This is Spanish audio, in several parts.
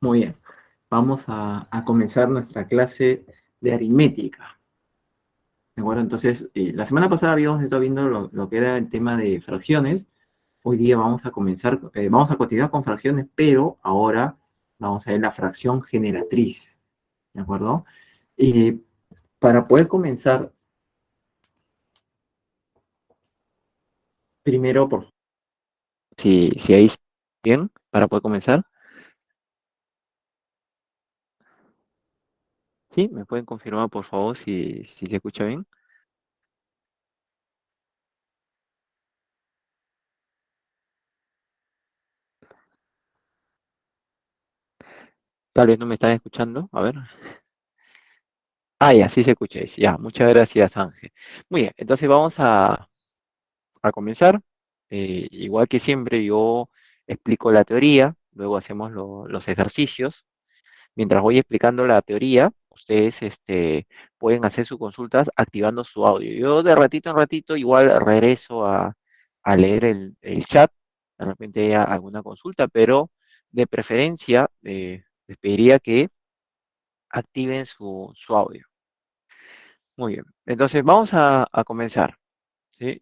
Muy bien. Vamos a comenzar nuestra clase de aritmética. ¿De acuerdo? Entonces, la semana pasada habíamos estado viendo lo que era el tema de fracciones. Hoy día vamos a comenzar, vamos a continuar con fracciones, pero ahora vamos a ver la fracción generatriz. ¿De acuerdo? Y para poder comenzar, primero, si ahí está bien, para poder comenzar. ¿Sí? ¿Me pueden confirmar, por favor, si se escucha bien? Tal vez no me están escuchando. A ver. Ah, ya, sí se escucha. Ya, muchas gracias, Ángel. Muy bien, entonces vamos a comenzar. Igual que siempre, yo explico la teoría, luego hacemos los ejercicios. Mientras voy explicando la teoría, ustedes pueden hacer sus consultas activando su audio. Yo de ratito en ratito igual regreso a leer el chat, de repente haya alguna consulta, pero de preferencia les pediría que activen su audio. Muy bien, entonces vamos a comenzar, ¿sí?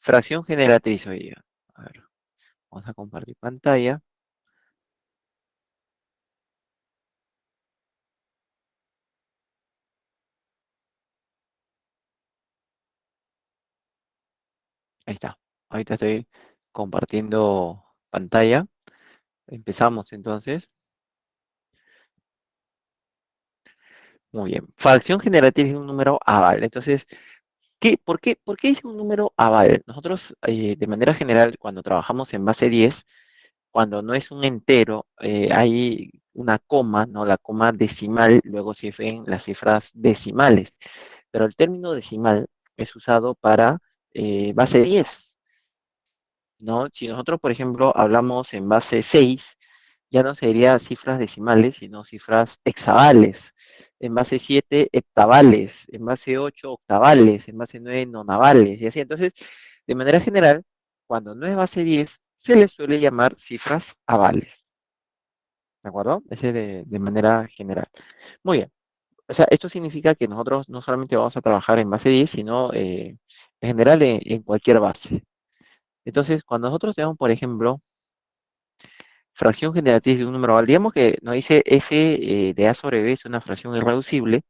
Fracción generatriz hoy día. A ver, vamos a compartir pantalla. Ahí está. Ahorita estoy compartiendo pantalla. Empezamos entonces. Muy bien. Fracción generatriz es un número aval. Entonces, ¿por qué es un número aval? Nosotros, de manera general, cuando trabajamos en base 10, cuando no es un entero, hay una coma, ¿no? La coma decimal, luego se ven las cifras decimales. Pero el término decimal es usado para base 10, ¿no? Si nosotros, por ejemplo, hablamos en base 6, ya no sería cifras decimales, sino cifras hexavales. En base 7, heptavales. En base 8, octavales. En base 9, nonavales. Y así. Entonces, de manera general, cuando no es base 10, se le suele llamar cifras avales. ¿De acuerdo? Ese de manera general. Muy bien. O sea, esto significa que nosotros no solamente vamos a trabajar en base 10, sino en general en cualquier base. Entonces, cuando nosotros tenemos, por ejemplo, fracción generatriz de un número aval, digamos que nos dice f de a sobre b es una fracción irreducible.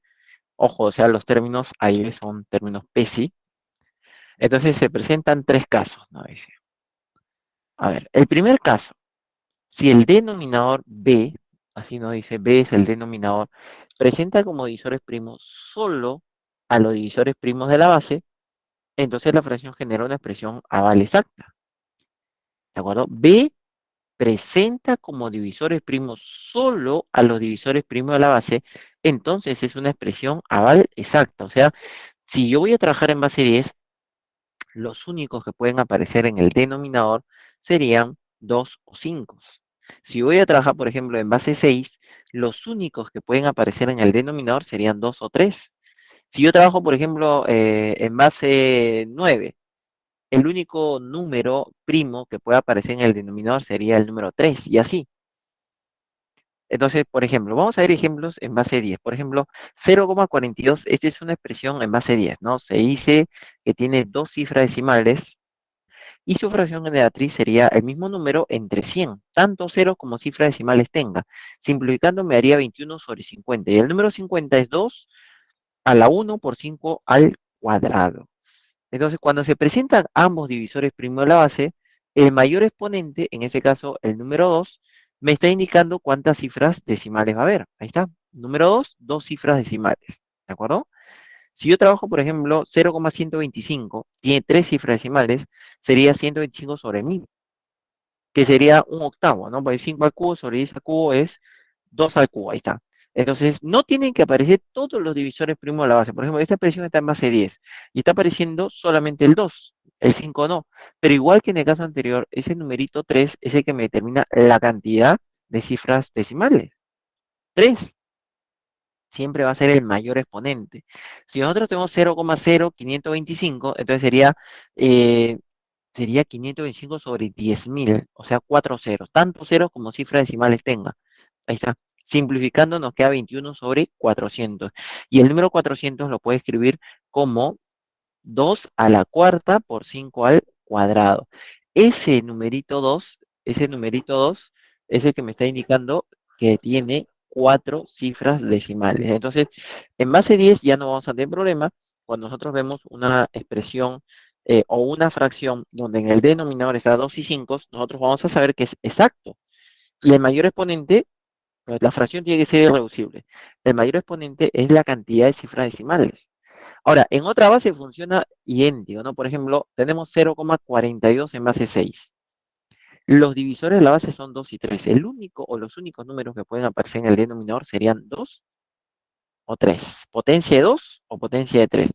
Ojo, o sea, los términos a y b son términos PESI. Entonces se presentan tres casos, ¿no? Dice. A ver, el primer caso, si el denominador b, así nos dice, b es el denominador, presenta como divisores primos solo a los divisores primos de la base, entonces la fracción genera una expresión aval exacta. ¿De acuerdo? B presenta como divisores primos solo a los divisores primos de la base, entonces es una expresión aval exacta. O sea, si yo voy a trabajar en base 10, los únicos que pueden aparecer en el denominador serían 2 o 5. Si voy a trabajar, por ejemplo, en base 6, los únicos que pueden aparecer en el denominador serían 2 o 3. Si yo trabajo, por ejemplo, en base 9, el único número primo que puede aparecer en el denominador sería el número 3, y así. Entonces, por ejemplo, vamos a ver ejemplos en base 10. Por ejemplo, 0,42, esta es una expresión en base 10, ¿no? Se dice que tiene dos cifras decimales y su fracción generatriz sería el mismo número entre 100, tanto ceros como cifras decimales tenga. Simplificando me daría 21 sobre 50. Y el número 50 es 2 a la 1 por 5 al cuadrado. Entonces, cuando se presentan ambos divisores primos de la base, el mayor exponente, en ese caso el número 2, me está indicando cuántas cifras decimales va a haber. Ahí está. Número 2, dos cifras decimales. ¿De acuerdo? Si yo trabajo, por ejemplo, 0,125, tiene tres cifras decimales, sería 125 sobre 1000, que sería un octavo, ¿no? Porque 5 al cubo sobre 10 al cubo es 2 al cubo, ahí está. Entonces, no tienen que aparecer todos los divisores primos de la base. Por ejemplo, esta expresión está en base 10 y está apareciendo solamente el 2, el 5 no. Pero igual que en el caso anterior, ese numerito 3 es el que me determina la cantidad de cifras decimales. 3 siempre va a ser el mayor exponente. Si nosotros tenemos 0,0525, entonces sería 525 sobre 10.000, o sea, 4 ceros, tantos ceros como cifras decimales tenga. Ahí está. Simplificando nos queda 21 sobre 400. Y el número 400 lo puede escribir como 2 a la cuarta por 5 al cuadrado. Ese numerito 2 es el que me está indicando que tiene cuatro cifras decimales. Entonces, en base 10 ya no vamos a tener problema cuando nosotros vemos una expresión o una fracción donde en el denominador está 2 y 5, nosotros vamos a saber que es exacto. Y el mayor exponente, pues, la fracción tiene que ser irreducible. El mayor exponente es la cantidad de cifras decimales. Ahora, en otra base funciona idéntico, ¿no? Por ejemplo, tenemos 0,42 en base 6. Los divisores de la base son 2 y 3. El único o los únicos números que pueden aparecer en el denominador serían 2 o 3. Potencia de 2 o potencia de 3.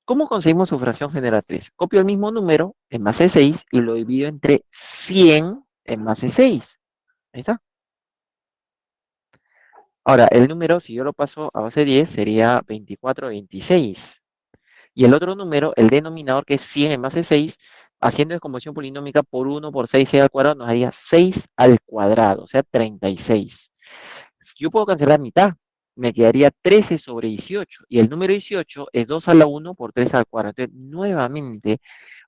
¿Cómo conseguimos su fracción generatriz? Copio el mismo número en base 6 y lo divido entre 100 en base 6. Ahí está. Ahora, el número, si yo lo paso a base 10, sería 24/26. Y el otro número, el denominador, que es 100 en base 6, haciendo descomposición polinómica por 1 por 6, 6 al cuadrado, nos daría 6 al cuadrado, o sea, 36. Yo puedo cancelar mitad, me quedaría 13 sobre 18. Y el número 18 es 2 a la 1 por 3 al cuadrado. Entonces, nuevamente,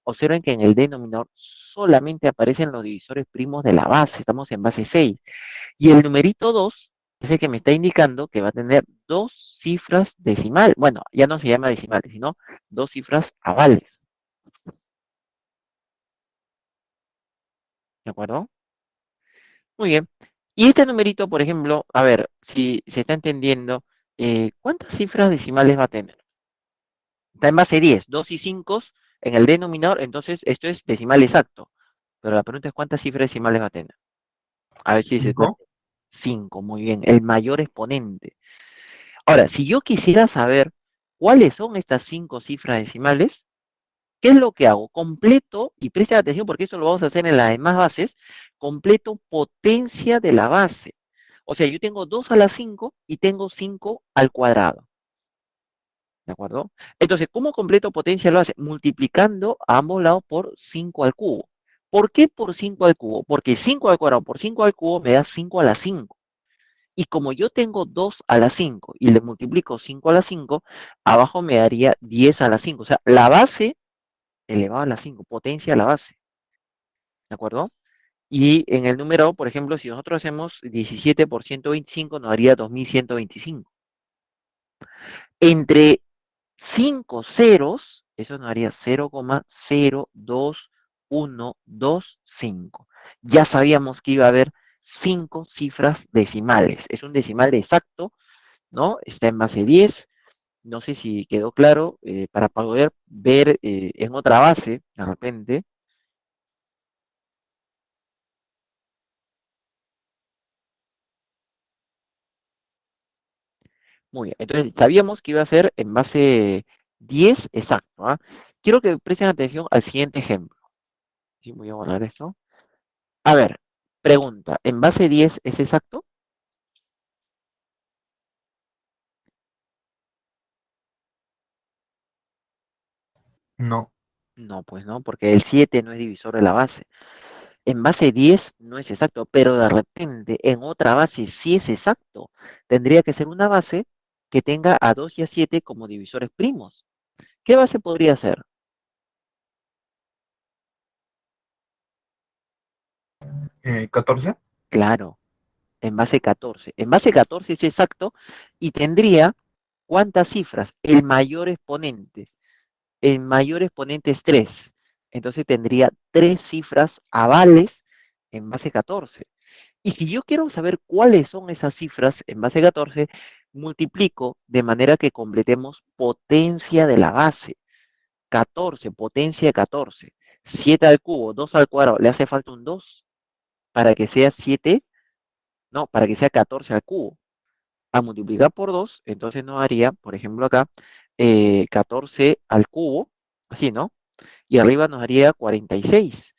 observen que en el denominador solamente aparecen los divisores primos de la base. Estamos en base 6. Y el numerito 2 es el que me está indicando que va a tener dos cifras decimales. Bueno, ya no se llama decimales, sino dos cifras avales. ¿De acuerdo? Muy bien. Y este numerito, por ejemplo, a ver si se está entendiendo, ¿cuántas cifras decimales va a tener? Está en base 10, 2 y 5 en el denominador, entonces esto es decimal exacto. Pero la pregunta es cuántas cifras decimales va a tener. A ver si se está. 5. 5, muy bien, el mayor exponente. Ahora, si yo quisiera saber cuáles son estas 5 cifras decimales, ¿qué es lo que hago? Completo, y presten atención porque eso lo vamos a hacer en las demás bases, completo potencia de la base. O sea, yo tengo 2 a la 5 y tengo 5 al cuadrado. ¿De acuerdo? Entonces, ¿cómo completo potencia de la base? Multiplicando a ambos lados por 5 al cubo. ¿Por qué por 5 al cubo? Porque 5 al cuadrado por 5 al cubo me da 5 a la 5. Y como yo tengo 2 a la 5 y le multiplico 5 a la 5, abajo me daría 10 a la 5. O sea, la base elevado a la 5, potencia a la base. ¿De acuerdo? Y en el número, por ejemplo, si nosotros hacemos 17 por 125, nos daría 2125. Entre 5 ceros, eso nos daría 0,02125. Ya sabíamos que iba a haber 5 cifras decimales. Es un decimal exacto, ¿no? Está en base 10. No sé si quedó claro, para poder ver en otra base, de repente. Muy bien, entonces sabíamos que iba a ser en base 10 exacto, ¿ah? Quiero que presten atención al siguiente ejemplo. Sí, voy a borrar esto. A ver, pregunta, ¿en base 10 es exacto? No. No, pues no, porque el 7 no es divisor de la base. En base 10 no es exacto, pero de repente en otra base sí es exacto. Tendría que ser una base que tenga a 2 y a 7 como divisores primos. ¿Qué base podría ser? 14. Claro, en base 14. En base 14 es exacto y tendría ¿cuántas cifras? El mayor exponente. El mayor exponente es 3. Entonces tendría 3 cifras avales en base 14. Y si yo quiero saber cuáles son esas cifras en base 14, multiplico de manera que completemos potencia de la base. 14, potencia de 14. 7 al cubo, 2 al cuadrado, le hace falta un 2 para que sea 7, no, para que sea 14 al cubo. A multiplicar por 2, entonces nos haría, por ejemplo acá, 14 al cubo, así, ¿no? Y arriba nos haría 46.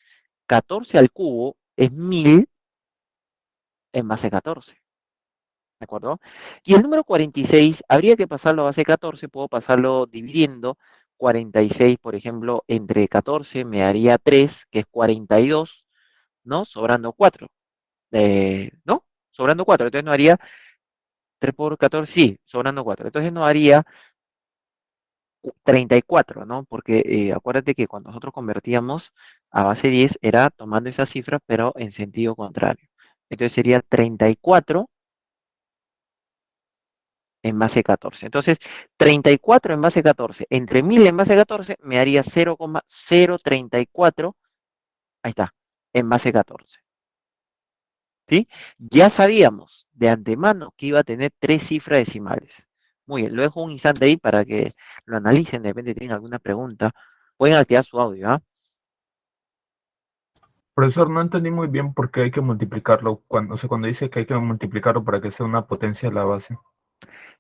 14 al cubo es 1000 en base 14, ¿de acuerdo? Y el número 46 habría que pasarlo a base 14, puedo pasarlo dividiendo 46, por ejemplo, entre 14 me daría 3, que es 42, ¿no? Sobrando 4, ¿no? Sobrando 4. Entonces nos haría 3 por 14, sí, sobrando 4. Entonces nos haría 34, ¿no? Porque acuérdate que cuando nosotros convertíamos a base 10 era tomando esa cifra, pero en sentido contrario. Entonces sería 34 en base 14. Entonces, 34 en base 14 entre 1000 en base 14 me haría 0,034, ahí está, en base 14. ¿Sí? Ya sabíamos de antemano que iba a tener tres cifras decimales. Muy bien, lo dejo un instante ahí para que lo analicen, de repente tienen alguna pregunta. Pueden activar su audio, ¿ah? Profesor, no entendí muy bien por qué hay que multiplicarlo. Cuando, o sea, cuando dice que hay que multiplicarlo para que sea una potencia a la base.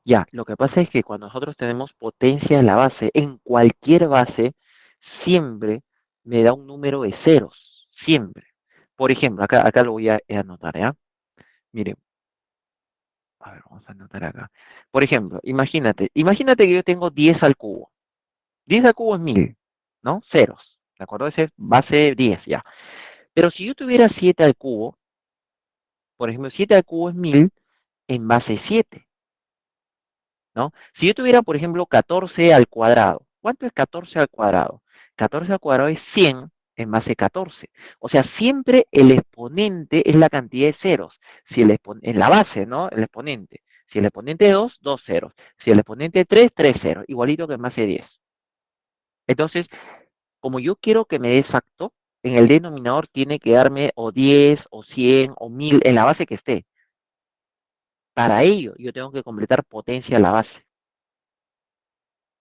Ya, lo que pasa es que cuando nosotros tenemos potencia en la base, en cualquier base, siempre me da un número de ceros, siempre. Por ejemplo, acá lo voy a anotar, ¿ya? Miren, a ver, vamos a anotar acá. Por ejemplo, imagínate que yo tengo 10 al cubo. 10 al cubo es 1000, ¿no? Ceros, ¿de acuerdo? Ese es base 10 ya. Pero si yo tuviera 7 al cubo, por ejemplo, 7 al cubo es 1000 en base 7. ¿No? Si yo tuviera, por ejemplo, 14 al cuadrado, ¿cuánto es 14 al cuadrado? 14 al cuadrado es 100 en base 14. O sea, siempre el exponente es la cantidad de ceros. Si en la base, ¿no? El exponente. Si el exponente es 2, 2 ceros. Si el exponente es 3, 3 ceros. Igualito que en base 10. Entonces, como yo quiero que me dé exacto, en el denominador tiene que darme o 10 o 100 o 1000 en la base que esté. Para ello, yo tengo que completar potencia a la base.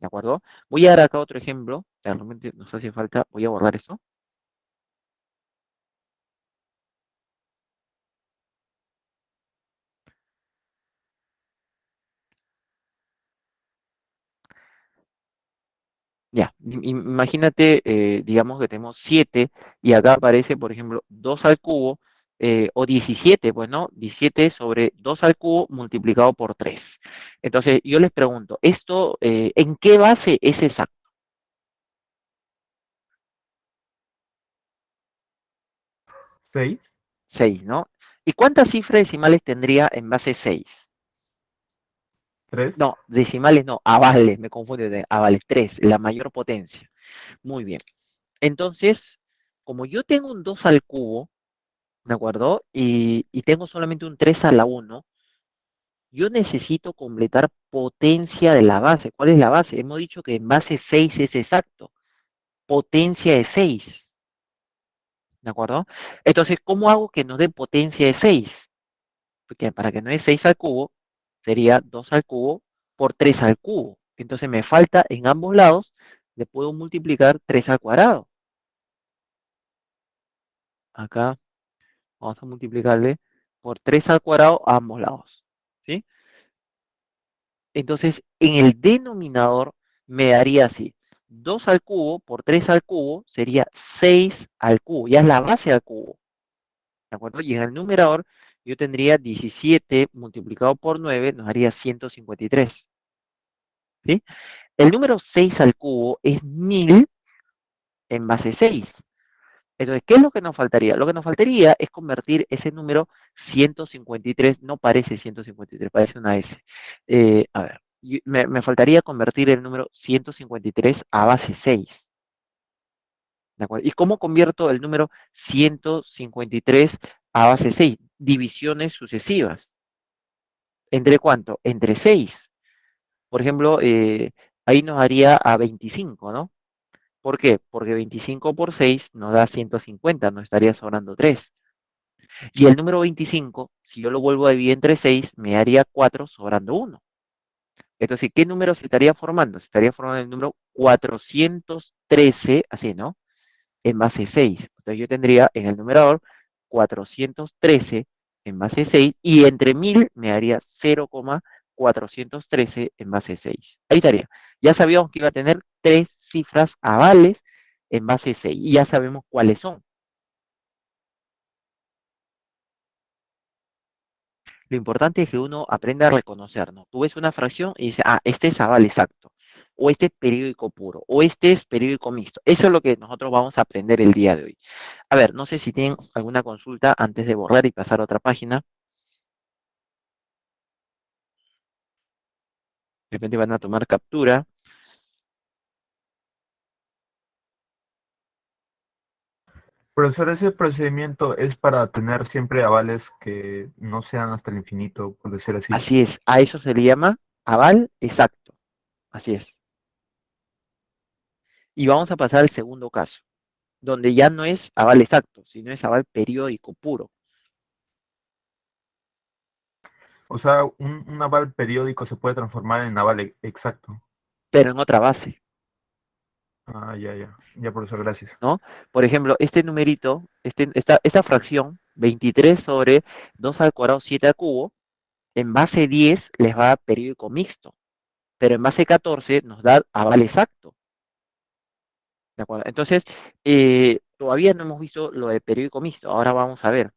¿De acuerdo? Voy a dar acá otro ejemplo. Realmente nos hace falta. Voy a borrar esto. Ya, imagínate, digamos que tenemos 7 y acá aparece, por ejemplo, 2 al cubo o 17, pues no, 17 sobre 2 al cubo multiplicado por 3. Entonces, yo les pregunto, ¿esto en qué base es exacto? 6, 6, ¿no? ¿Y cuántas cifras decimales tendría en base 6? 3. No, decimales no, avales, me confundo, avales, 3, la mayor potencia. Muy bien. Entonces, como yo tengo un 2 al cubo, ¿de acuerdo? Y tengo solamente un 3 a la uno, yo necesito completar potencia de la base. ¿Cuál es la base? Hemos dicho que en base 6 es exacto. Potencia de 6, ¿de acuerdo? Entonces, ¿cómo hago que nos dé potencia de 6? Porque para que no dé 6 al cubo, sería 2 al cubo por 3 al cubo. Entonces me falta en ambos lados, le puedo multiplicar 3 al cuadrado. Acá vamos a multiplicarle por 3 al cuadrado a ambos lados. ¿Sí? Entonces, en el denominador me daría así. 2 al cubo por 3 al cubo sería 6 al cubo. Ya es la base al cubo. ¿De acuerdo? Y en el numerador yo tendría 17 multiplicado por 9 nos haría 153. ¿Sí? El número 6 al cubo es 1000 en base 6. Entonces, ¿qué es lo que nos faltaría? Lo que nos faltaría es convertir ese número 153, no parece 153, parece una S. A ver, me faltaría convertir el número 153 a base 6. ¿De acuerdo? ¿Y cómo convierto el número 153 a base 6? Divisiones sucesivas. ¿Entre cuánto? Entre 6. Por ejemplo, ahí nos daría a 25, ¿no? ¿Por qué? Porque 25 por 6 nos da 150, nos estaría sobrando 3. Y el número 25, si yo lo vuelvo a dividir entre 6, me daría 4 sobrando 1. Entonces, ¿qué número se estaría formando? Se estaría formando el número 413, así, ¿no? En base 6. Entonces yo tendría en el numerador 413 en base 6 y entre 1000 me daría 0,413 en base 6. Ahí estaría. Ya sabíamos que iba a tener tres cifras avales en base 6 y ya sabemos cuáles son. Lo importante es que uno aprenda a reconocer, ¿no? Tú ves una fracción y dices, ah, este es aval exacto, o este es periódico puro, o este es periódico mixto. Eso es lo que nosotros vamos a aprender el día de hoy. A ver, no sé si tienen alguna consulta antes de borrar y pasar a otra página. De repente van a tomar captura. Profesor, ese procedimiento es para tener siempre avales que no sean hasta el infinito, por decir así. Así es, a eso se le llama aval exacto. Así es. Y vamos a pasar al segundo caso, donde ya no es aval exacto, sino es aval periódico puro, O sea, un aval periódico se puede transformar en aval exacto. pero en otra base, Ah, ya, ya. Ya, profesor, gracias. ¿no? Por ejemplo, este numerito, esta fracción, 23 sobre 2 al cuadrado 7 al cubo, en base 10 les va a dar periódico mixto, pero en base 14 nos da aval exacto, ¿de acuerdo? Entonces, todavía no hemos visto lo de periódico mixto, ahora vamos a ver.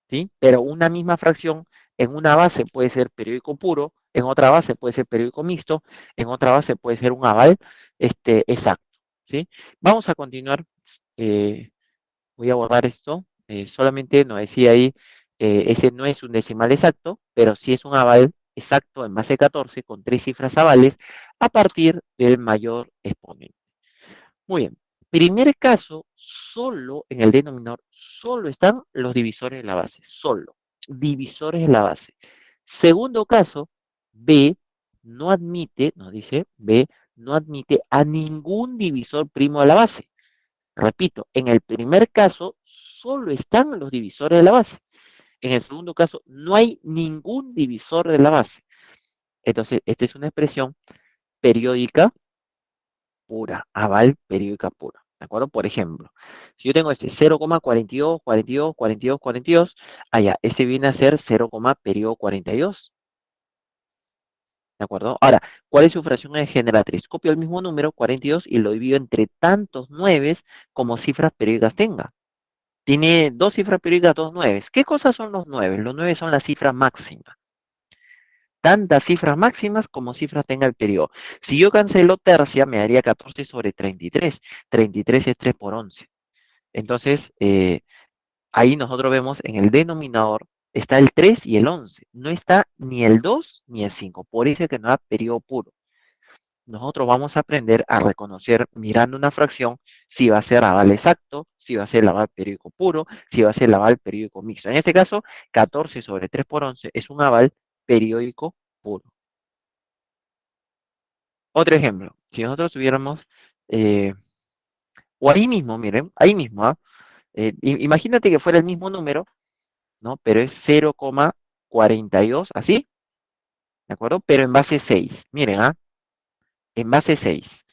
¿Sí? Pero una misma fracción en una base puede ser periódico puro, en otra base puede ser periódico mixto, en otra base puede ser un aval exacto, ¿sí? Vamos a continuar, eh, voy a borrar esto, solamente nos decía ahí, ese no es un decimal exacto, pero sí es un aval exacto en base 14 con tres cifras avales a partir del mayor exponente. Muy bien. Primer caso, solo en el denominador, solo están los divisores de la base, solo, divisores de la base. Segundo caso, B no admite, nos dice, B no admite a ningún divisor primo de la base. Repito, en el primer caso, solo están los divisores de la base. En el segundo caso, no hay ningún divisor de la base. Entonces, esta es una expresión periódica pura, aval periódica pura. ¿De acuerdo? Por ejemplo, si yo tengo este 0,42, 42, 42, 42, allá, ese viene a ser 0, periodo 42. ¿De acuerdo? Ahora, ¿cuál es su fracción generatriz? Copio el mismo número, 42, y lo divido entre tantos nueves como cifras periódicas tenga. Tiene dos cifras periódicas, dos nueves. ¿Qué cosas son los nueves? Los nueve son las cifras máximas. Tantas cifras máximas como cifras tenga el periodo. Si yo cancelo tercia, me daría 14 sobre 33. 33 es 3 por 11. Entonces, ahí nosotros vemos en el denominador está el 3 y el 11. No está ni el 2 ni el 5. Por eso es que no da periodo puro. Nosotros vamos a aprender a reconocer mirando una fracción si va a ser aval exacto, si va a ser aval periódico puro, si va a ser aval periódico mixto. En este caso, 14 sobre 3 por 11 es un aval periódico puro. Otro ejemplo, si nosotros tuviéramos, eh, o ahí mismo, miren, ahí mismo, ¿ah? Imagínate que fuera el mismo número, ¿no? Pero es 0,42, así, ¿de acuerdo? Pero en base 6, miren, ¿ah? En base 6.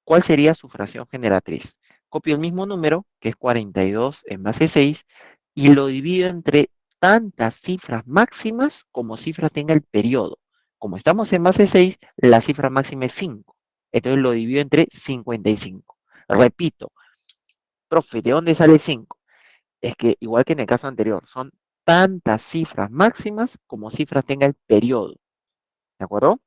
¿Cuál sería su fracción generatriz? Copio el mismo número, que es 42 en base 6, y lo divido entre tantas cifras máximas como cifras tenga el periodo. Como estamos en base 6, la cifra máxima es 5. Entonces lo divido entre 55. Repito, profe, ¿de dónde sale el 5? Es que, igual que en el caso anterior, son tantas cifras máximas como cifras tenga el periodo. ¿De acuerdo?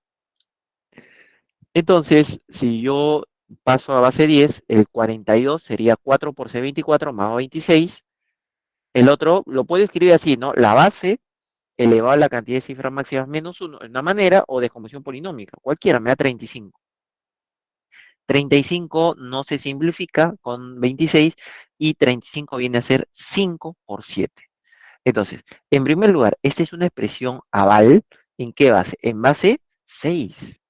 Entonces, si yo paso a base 10, el 42 sería 4 por C24 más 26. El otro lo puedo escribir así, ¿no? La base elevado a la cantidad de cifras máximas menos 1, en una manera, o descomposición polinómica, cualquiera, me da 35. 35 no se simplifica con 26 y 35 viene a ser 5 por 7. Entonces, en primer lugar, esta es una expresión aval. ¿En qué base? En base 6.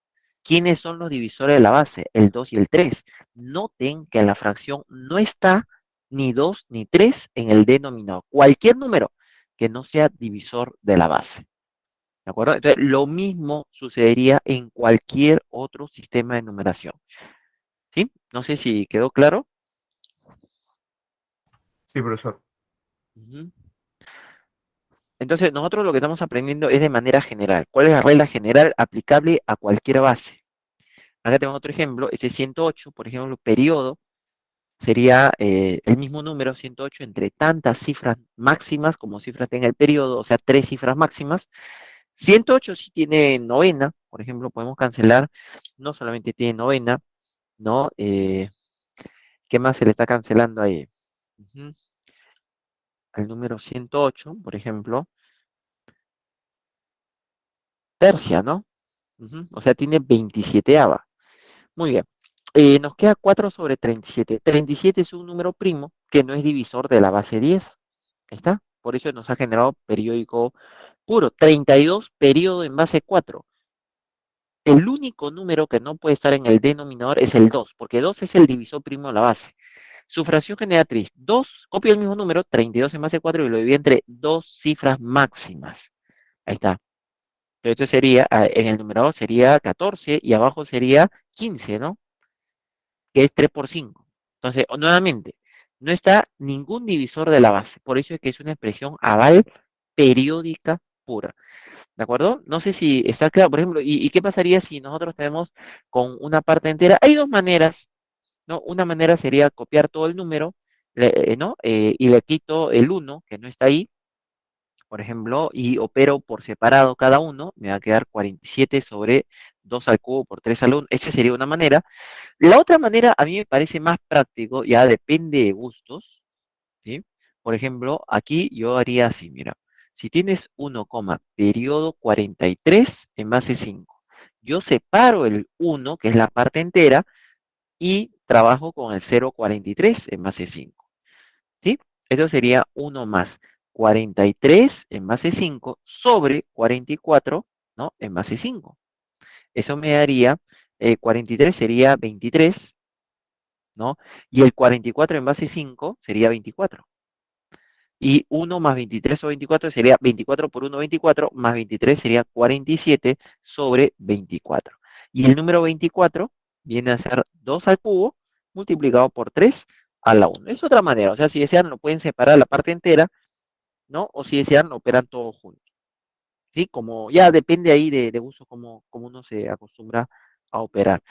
¿Quiénes son los divisores de la base? El 2 y el 3. Noten que la fracción no está ni 2 ni 3 en el denominador. Cualquier número que no sea divisor de la base. ¿De acuerdo? Entonces, lo mismo sucedería en cualquier otro sistema de numeración. ¿Sí? No sé si quedó claro. Sí, profesor. Ujú. Entonces, nosotros lo que estamos aprendiendo es de manera general. ¿Cuál es la regla general aplicable a cualquier base? Acá tengo otro ejemplo. Este 108, por ejemplo, periodo sería el mismo número, 108, entre tantas cifras máximas como cifras tenga el periodo, o sea, tres cifras máximas. 108 sí tiene novena, por ejemplo, podemos cancelar, no solamente tiene novena, ¿no? ¿Qué más se le está cancelando ahí? Ujú. Al número 108, por ejemplo, tercia, ¿no? Ujú, o sea, tiene 27. Muy bien. Nos queda 4 sobre 37. 37 es un número primo que no es divisor de la base 10. Ahí está. Por eso nos ha generado periódico puro. 32 periodo en base 4. El único número que no puede estar en el denominador es el 2, porque 2 es el divisor primo de la base. Su fracción generatriz, 2, copio el mismo número, 32 en base 4 y lo divido entre dos cifras máximas. Ahí está. Entonces sería, en el numerador sería 14 y abajo sería 15, ¿no? Que es 3 por 5. Entonces, nuevamente, no está ningún divisor de la base. Por eso es que es una expresión aval periódica pura. ¿De acuerdo? No sé si está claro, por ejemplo, y qué pasaría si nosotros tenemos con una parte entera? Hay dos maneras, ¿no? Una manera sería copiar todo el número, ¿no? Y le quito el uno que no está ahí, por ejemplo, y opero por separado cada uno, me va a quedar 47 sobre 2 al cubo por 3 al 1. Esa sería una manera. La otra manera a mí me parece más práctico, ya depende de gustos, ¿sí? Por ejemplo, aquí yo haría así, mira, si tienes 1, periodo 43 en base 5, yo separo el 1, que es la parte entera, y trabajo con el 0,43 en base 5, ¿sí? Eso sería 1 más 43 en base 5 sobre 44, ¿no? En base 5. Eso me daría, 43 sería 23, ¿no? Y el 44 en base 5 sería 24. Y 1 más 23 o 24 sería 24 por 1, 24, más 23 sería 47 sobre 24. Y el número 24 viene a ser 2 al cubo multiplicado por 3 a la 1. Es otra manera, o sea, si desean lo pueden separar la parte entera, ¿no? O si desean lo operan todo junto, ¿sí? Como ya depende ahí de uso, como uno se acostumbra a operar.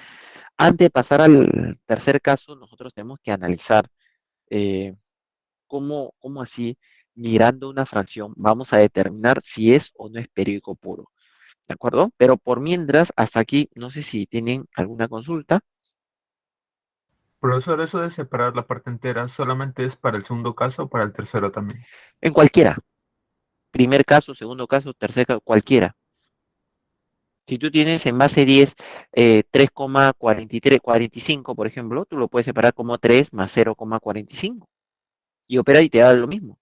Antes de pasar al tercer caso, nosotros tenemos que analizar eh, cómo así, mirando una fracción, vamos a determinar si es o no es periódico puro. ¿De acuerdo? Pero por mientras, hasta aquí, no sé si tienen alguna consulta. Profesor, eso de separar la parte entera solamente es para el segundo caso o para el tercero también. En cualquiera, primer caso, segundo caso, tercer caso, cualquiera. Si tú tienes en base 10 3,43, 45, por ejemplo, tú lo puedes separar como 3 más 0,45 y opera y te da lo mismo.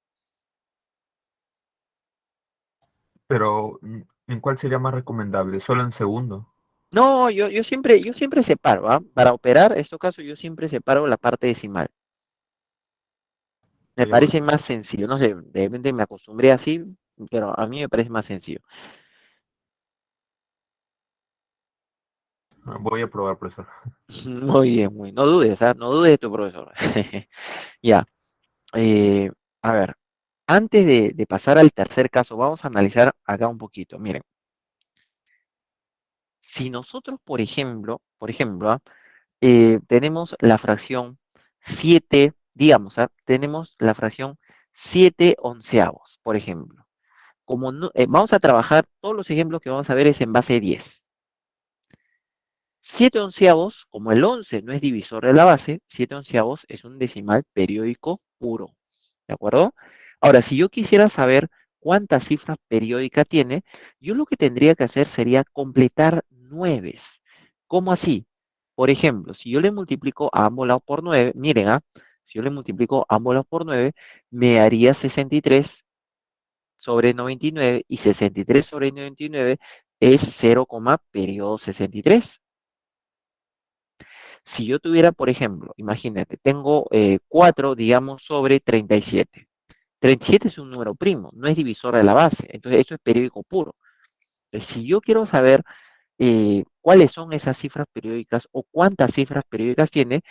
Pero, ¿en cuál sería más recomendable? Solo en segundo. No, yo siempre separo, ¿ah? Para operar, en estos casos, yo siempre separo la parte decimal. Me Ya voy, parece más sencillo. No sé, de repente me acostumbré así, pero a mí me parece más sencillo. voy a probar, profesor. Muy bien, muy. No dudes, ¿ah? No dudes de tu profesor. Ya. eh, a ver, antes de pasar al tercer caso, vamos a analizar acá un poquito. Miren, si nosotros, por ejemplo, tenemos la fracción 7, digamos, tenemos la fracción 7 onceavos, por ejemplo. Vamos a trabajar, todos los ejemplos que vamos a ver es en base 10. 7 onceavos, como el 11 no es divisor de la base, 7 onceavos es un decimal periódico puro. ¿De acuerdo? Ahora, si yo quisiera saber cuántas cifras periódicas tiene, yo lo que tendría que hacer sería completar nueves. ¿Cómo así? Por ejemplo, si yo le multiplico a ambos lados por 9, miren, si yo le multiplico a ambos lados por 9, me haría 63 sobre 99 y 63 sobre 99 es 0, periodo 63. Si yo tuviera, por ejemplo, imagínate, tengo 4, digamos, sobre 37. 37 es un número primo, no es divisor de la base, entonces esto es periódico puro. Entonces, si yo quiero saber cuáles son esas cifras periódicas o cuántas cifras periódicas tiene,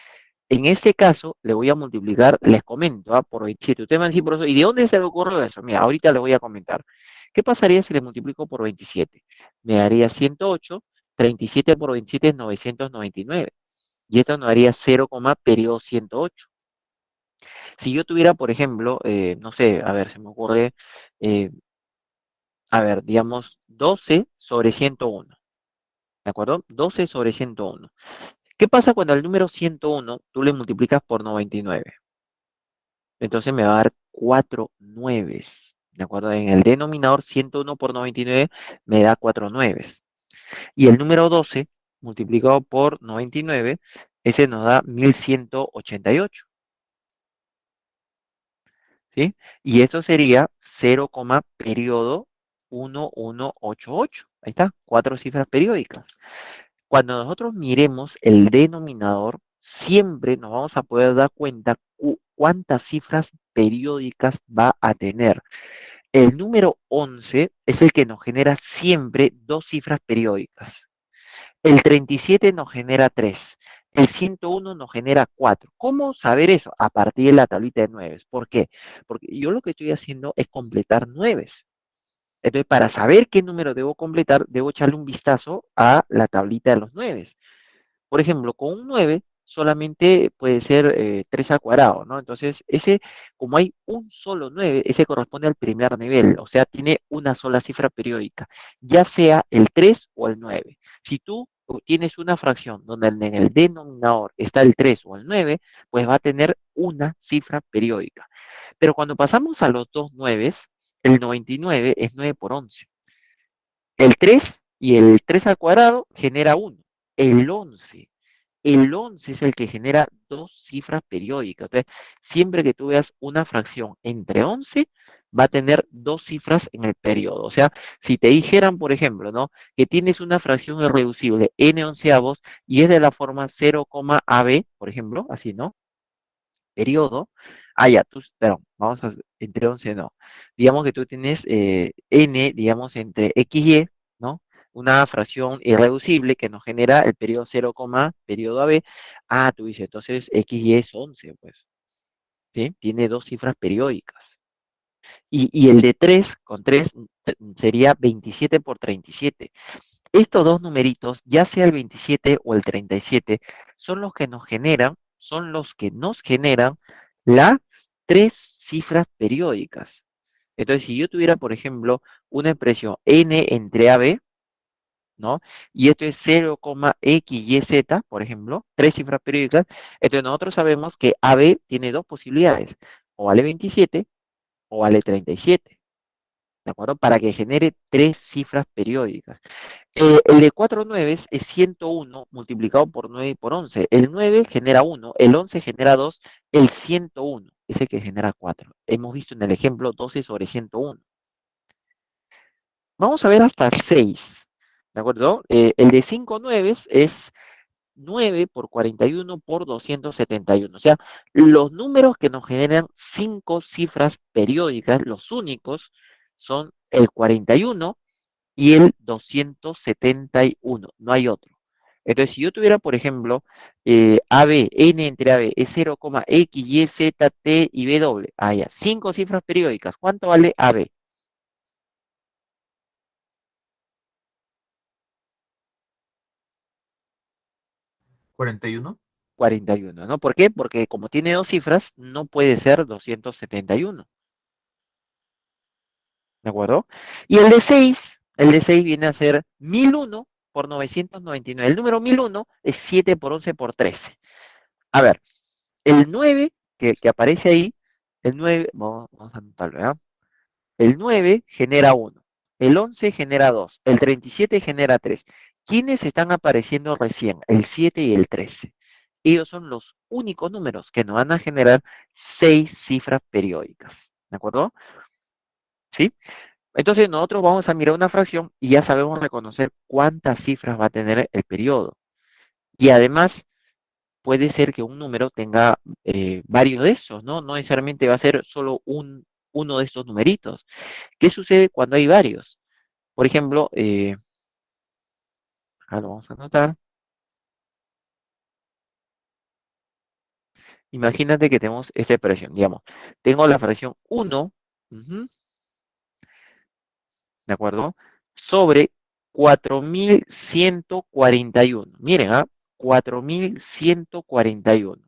en este caso le voy a multiplicar, les comento, por 27. Ustedes van a decir, por eso, ¿y de dónde se le ocurrió eso? Mira, ahorita les voy a comentar. ¿Qué pasaría si le multiplico por 27? Me daría 108, 37 por 27 es 999 y esto nos daría 0, periodo 108. Si yo tuviera, por ejemplo, no sé, a ver, se me ocurre, eh, a ver, digamos, 12 sobre 101, ¿de acuerdo? 12 sobre 101. ¿Qué pasa cuando al número 101 tú le multiplicas por 99? Entonces me va a dar 4 nueves, ¿de acuerdo? En el denominador 101 por 99 me da 4 nueves. Y el número 12 multiplicado por 99, ese nos da 1188, ¿sí? Y esto sería 0, periodo 1188. Ahí está, cuatro cifras periódicas. Cuando nosotros miremos el denominador, siempre nos vamos a poder dar cuenta cuántas cifras periódicas va a tener. El número 11 es el que nos genera siempre dos cifras periódicas. El 37 nos genera 3. El 101 nos genera 4. ¿Cómo saber eso? A partir de la tablita de 9. ¿Por qué? Porque yo lo que estoy haciendo es completar 9. Entonces, para saber qué número debo completar, debo echarle un vistazo a la tablita de los 9. Por ejemplo, con un 9 solamente puede ser 3 al cuadrado, ¿no? Entonces, ese, como hay un solo 9, ese corresponde al primer nivel, o sea, tiene una sola cifra periódica, ya sea el 3 o el 9. Si tú tienes una fracción donde en el denominador está el 3 o el 9, pues va a tener una cifra periódica. Pero cuando pasamos a los dos 9, el 99 es 9 por 11. El 3 y el 3 al cuadrado genera 1. El 11 el 11 es el que genera dos cifras periódicas. Entonces, siempre que tú veas una fracción entre 11, va a tener dos cifras en el periodo. O sea, si te dijeran, por ejemplo, ¿no? Que tienes una fracción irreducible n onceavos y es de la forma 0,ab, por ejemplo, así, ¿no? Periodo. Ah, ya, perdón, vamos a, entre 11 no. Digamos que tú tienes n, digamos, entre x y, ¿no? Una fracción irreducible que nos genera el periodo 0, periodo AB. Ah, tú dices, entonces x y es 11, pues, ¿sí? Tiene dos cifras periódicas. Y el de 3 con 3 sería 27 por 37. Estos dos numeritos, ya sea el 27 o el 37, son los que nos generan las tres cifras periódicas. Entonces, si yo tuviera, por ejemplo, una expresión n entre AB, ¿no? Y esto es 0,xyz, por ejemplo, tres cifras periódicas, entonces nosotros sabemos que AB tiene dos posibilidades, o vale 27 o vale 37, ¿de acuerdo? Para que genere tres cifras periódicas. El de 4 nueves es 101 multiplicado por 9 y por 11. El 9 genera 1, el 11 genera 2, el 101 es el que genera 4. Hemos visto en el ejemplo 12 sobre 101. Vamos a ver hasta el 6, ¿de acuerdo? El de 5 nueves es 9 por 41 por 271. O sea, los números que nos generan 5 cifras periódicas, los únicos, son el 41 y el 271, no hay otro. Entonces, si yo tuviera, por ejemplo, AB, N entre AB es 0, X, Y, Z, T y W, ah, ya, cinco cifras periódicas, ¿cuánto vale AB? 41. 41, ¿no? ¿Por qué? Porque como tiene dos cifras, no puede ser 271, ¿de acuerdo? Y el de 6 viene a ser 1001 por 999. El número 1001 es 7 por 11 por 13. A ver, el 9 que aparece ahí, el 9 vamos a anotarlo, ¿ya? El 9 genera 1, el 11 genera 2, el 37 genera 3. ¿Quiénes están apareciendo recién? El 7 y el 13. Ellos son los únicos números que nos van a generar 6 cifras periódicas. ¿De acuerdo? ¿Sí? Entonces nosotros vamos a mirar una fracción y ya sabemos reconocer cuántas cifras va a tener el periodo. Y además puede ser que un número tenga varios de esos, ¿no? No necesariamente va a ser solo uno de estos numeritos. ¿Qué sucede cuando hay varios? Por ejemplo, acá lo vamos a anotar. Imagínate que tenemos esta expresión, digamos, tengo la fracción 1, ujú, ¿de acuerdo? Sobre 4141. Miren, 4141.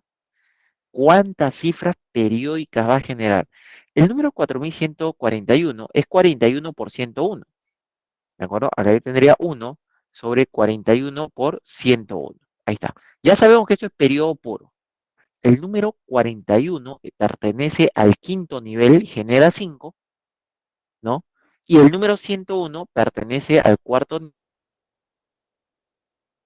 ¿Cuántas cifras periódicas va a generar? El número 4141 es 41 por 101, ¿de acuerdo? Acá yo tendría 1 sobre 41 por 101. Ahí está. Ya sabemos que esto es periodo puro. El número 41 pertenece al quinto nivel, genera 5, ¿no? Y el número 101 pertenece al cuarto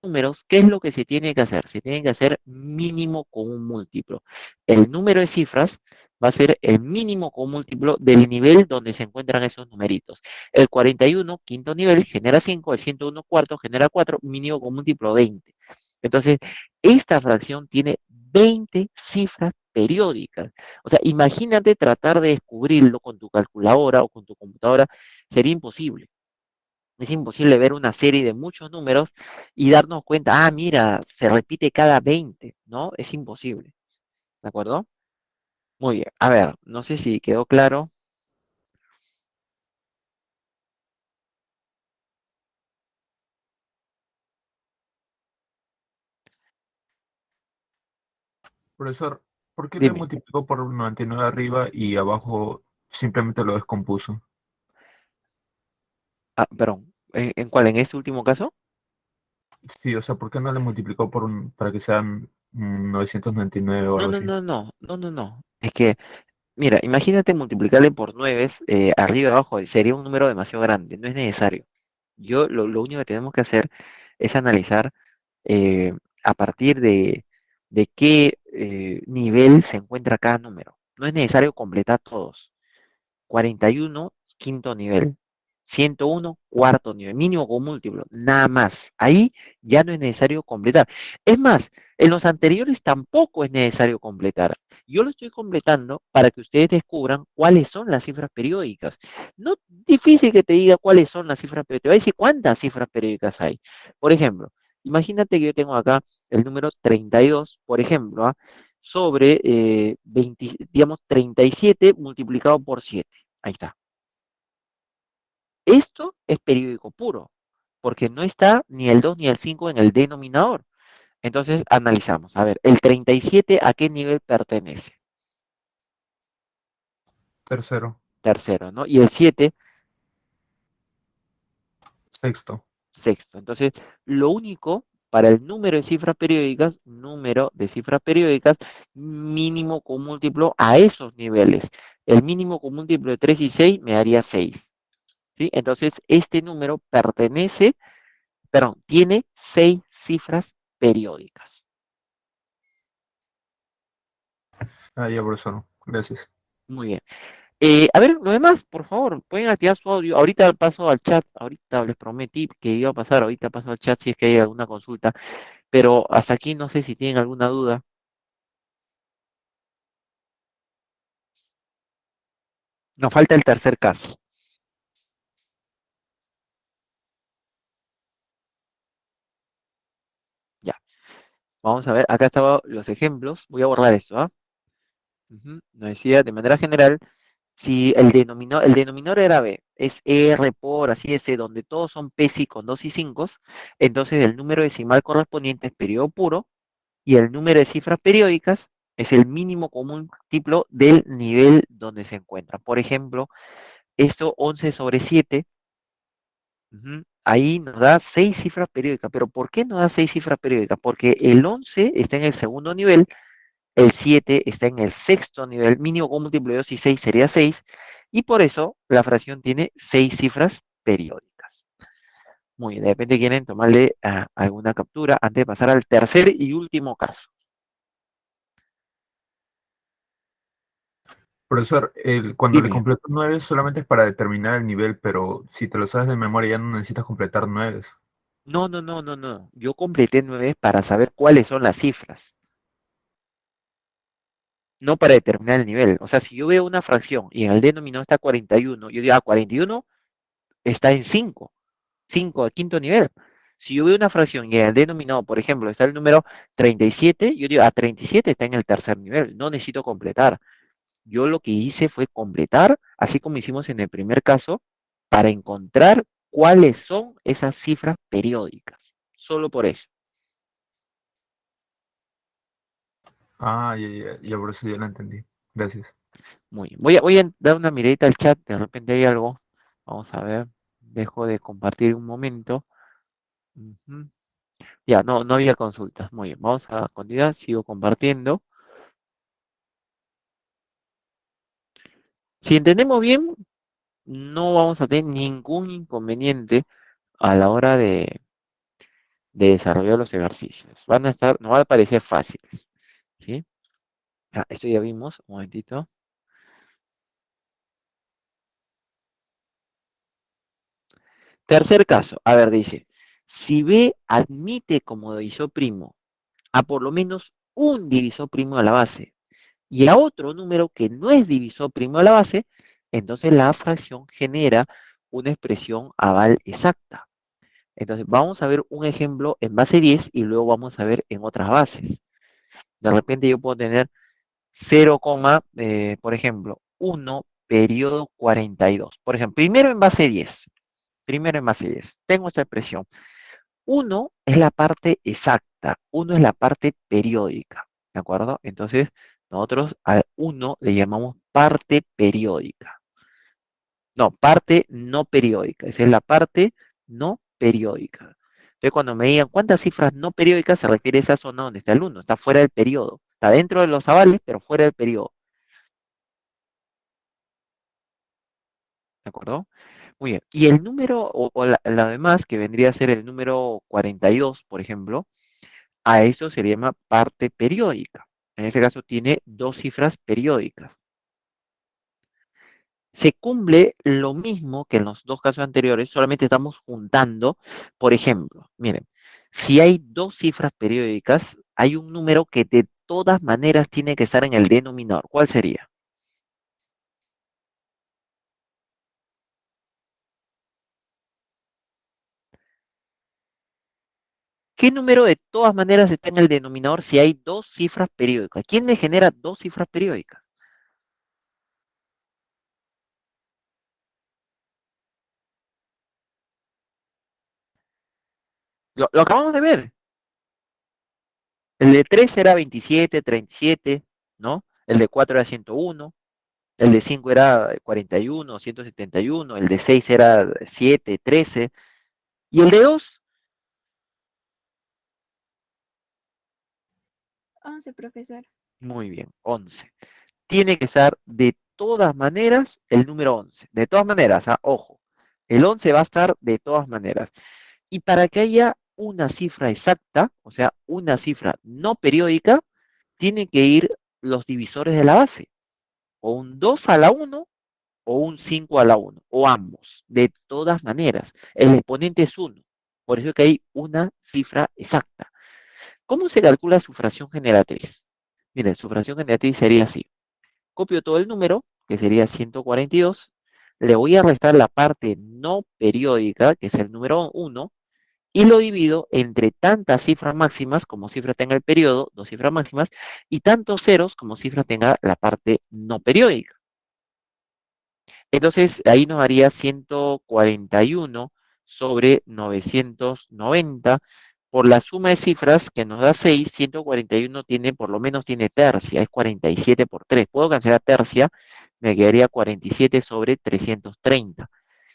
números, ¿qué es lo que se tiene que hacer? Se tiene que hacer mínimo con un múltiplo. El número de cifras va a ser el mínimo con múltiplo del nivel donde se encuentran esos numeritos. El 41, quinto nivel, genera 5, el 101, cuarto, genera 4, mínimo con múltiplo 20. Entonces, esta fracción tiene 20 cifras periódicas. O sea, imagínate tratar de descubrirlo con tu calculadora o con tu computadora, sería imposible. Es imposible ver una serie de muchos números y darnos cuenta, ah, mira, se repite cada 20, ¿no? Es imposible, ¿de acuerdo? Muy bien, a ver, no sé si quedó claro. Profesor, ¿por qué le Dime, multiplicó por 99 arriba y abajo simplemente lo descompuso? ah, perdón, ¿en cuál? ¿En este último caso? Sí, o sea, ¿por qué no le multiplicó para que sean 999 o No, algo no, así? no, no, no, no, no. Es que, mira, imagínate multiplicarle por 9, arriba y abajo, sería un número demasiado grande, no es necesario. Lo único que tenemos que hacer es analizar eh, a partir de qué nivel se encuentra cada número. No es necesario completar todos. 41, quinto nivel. 101, cuarto nivel. Mínimo con múltiplo. Nada más. Ahí ya no es necesario completar. Es más, en los anteriores tampoco es necesario completar. Yo lo estoy completando para que ustedes descubran cuáles son las cifras periódicas. No es difícil que te diga cuáles son las cifras periódicas. Te voy a decir cuántas cifras periódicas hay. Por ejemplo, imagínate que yo tengo acá el número 32, por ejemplo, ¿ah? Sobre 20, digamos 37 multiplicado por 7. Ahí está. Esto es periódico puro, porque no está ni el 2 ni el 5 en el denominador. Entonces analizamos. A ver, el 37, ¿a qué nivel pertenece? Tercero, Tercero, ¿no? Y el 7, sexto. sexto. Entonces, lo único para el número de cifras periódicas, mínimo con múltiplo a esos niveles. El mínimo con múltiplo de 3 y 6 me daría 6. ¿Sí? Entonces, este número tiene 6 cifras periódicas. Ah, ya, profesor. Gracias. Muy bien. A ver, lo demás, por favor, pueden activar su audio. Ahorita paso al chat, ahorita les prometí que iba a pasar, ahorita paso al chat si es que hay alguna consulta, pero hasta aquí no sé si tienen alguna duda. Nos falta el tercer caso. Ya, vamos a ver, acá estaban los ejemplos. Voy a borrar esto, ¿ah? Ujú. Nos decía, de manera general, si el denominador era B, es R por así es, donde todos son P sí con 2 y 5, entonces el número decimal correspondiente es periodo puro y el número de cifras periódicas es el mínimo común múltiplo del nivel donde se encuentra. Por ejemplo, esto 11 sobre 7, ahí nos da 6 cifras periódicas. ¿Pero por qué nos da 6 cifras periódicas? Porque el 11 está en el segundo nivel, el 7 está en el sexto nivel, mínimo común múltiplo de 2 y 6 sería 6, y por eso la fracción tiene 6 cifras periódicas. Muy bien, de repente quieren tomarle alguna captura antes de pasar al tercer y último caso. Profesor, cuando le Dime. completo 9 solamente es para determinar el nivel, pero si te lo sabes de memoria ya no necesitas completar 9. No, no, no, no, no. Yo completé 9 para saber cuáles son las cifras, no para determinar el nivel. O sea, si yo veo una fracción y en el denominador está 41, yo digo, 41 está en 5, 5 a quinto nivel. Si yo veo una fracción y en el denominador, por ejemplo, está el número 37, yo digo, 37 está en el tercer nivel, no necesito completar. Yo lo que hice fue completar, así como hicimos en el primer caso, para encontrar cuáles son esas cifras periódicas. Solo por eso. Ah, ya, ya, ya, por eso ya lo entendí. Gracias. Muy bien. Voy a dar una miradita al chat, de repente hay algo. Vamos a ver. Dejo de compartir un momento. Ujú. Ya, no, no había consultas. Muy bien, vamos a continuar. Sigo compartiendo. Si entendemos bien, no vamos a tener ningún inconveniente a la hora de desarrollar los ejercicios. Van a estar, no van a parecer fáciles, ¿sí? Ah, esto ya vimos, un momentito. Tercer caso, a ver, dice, si B admite como divisor primo a por lo menos un divisor primo de la base y a otro número que no es divisor primo de la base, entonces la fracción genera una expresión aval exacta. Entonces vamos a ver un ejemplo en base 10 y luego vamos a ver en otras bases. De repente yo puedo tener 0, por ejemplo, 1 periodo 42. Por ejemplo, primero en base 10. Primero en base 10. Tengo esta expresión. Uno es la parte exacta, uno es la parte periódica, ¿de acuerdo? Entonces, nosotros a uno le llamamos parte periódica. No, parte no periódica. Esa es la parte no periódica. Entonces, cuando me digan cuántas cifras no periódicas, se refiere a esa zona donde está el uno, está fuera del periodo. Está dentro de los avales, pero fuera del periodo, ¿de acuerdo? Muy bien. Y el número, o la demás, que vendría a ser el número 42, por ejemplo, a eso se le llama parte periódica. En ese caso tiene dos cifras periódicas. Se cumple lo mismo que en los dos casos anteriores, solamente estamos juntando, por ejemplo, miren, si hay dos cifras periódicas, hay un número que de todas maneras tiene que estar en el denominador. ¿Cuál sería? ¿Qué número de todas maneras está en el denominador si hay dos cifras periódicas? ¿Quién me genera dos cifras periódicas? Lo acabamos de ver. El de 3 era 27, 37, ¿no? El de 4 era 101, el de 5 era 41, 171, el de 6 era 7, 13, y el de 2, 11, profesor. muy bien, 11. Tiene que estar de todas maneras el número 11. De todas maneras, ¿ah? Ojo, el 11 va a estar de todas maneras. Y para que haya una cifra exacta, o sea, una cifra no periódica, tienen que ir los divisores de la base, o un 2 a la 1 o un 5 a la 1 o ambos. De todas maneras, el exponente es 1. Por eso que hay una cifra exacta. ¿Cómo se calcula su fracción generatriz? Miren, su fracción generatriz sería así. Copio todo el número, que sería 142, le voy a restar la parte no periódica, que es el número 1, y lo divido entre tantas cifras máximas como cifra tenga el periodo, dos cifras máximas, y tantos ceros como cifra tenga la parte no periódica. Entonces, ahí nos daría 141 sobre 990 por la suma de cifras que nos da 6. 141 tiene, por lo menos tiene tercia, es 47 por 3. Puedo cancelar tercia, me quedaría 47 sobre 330.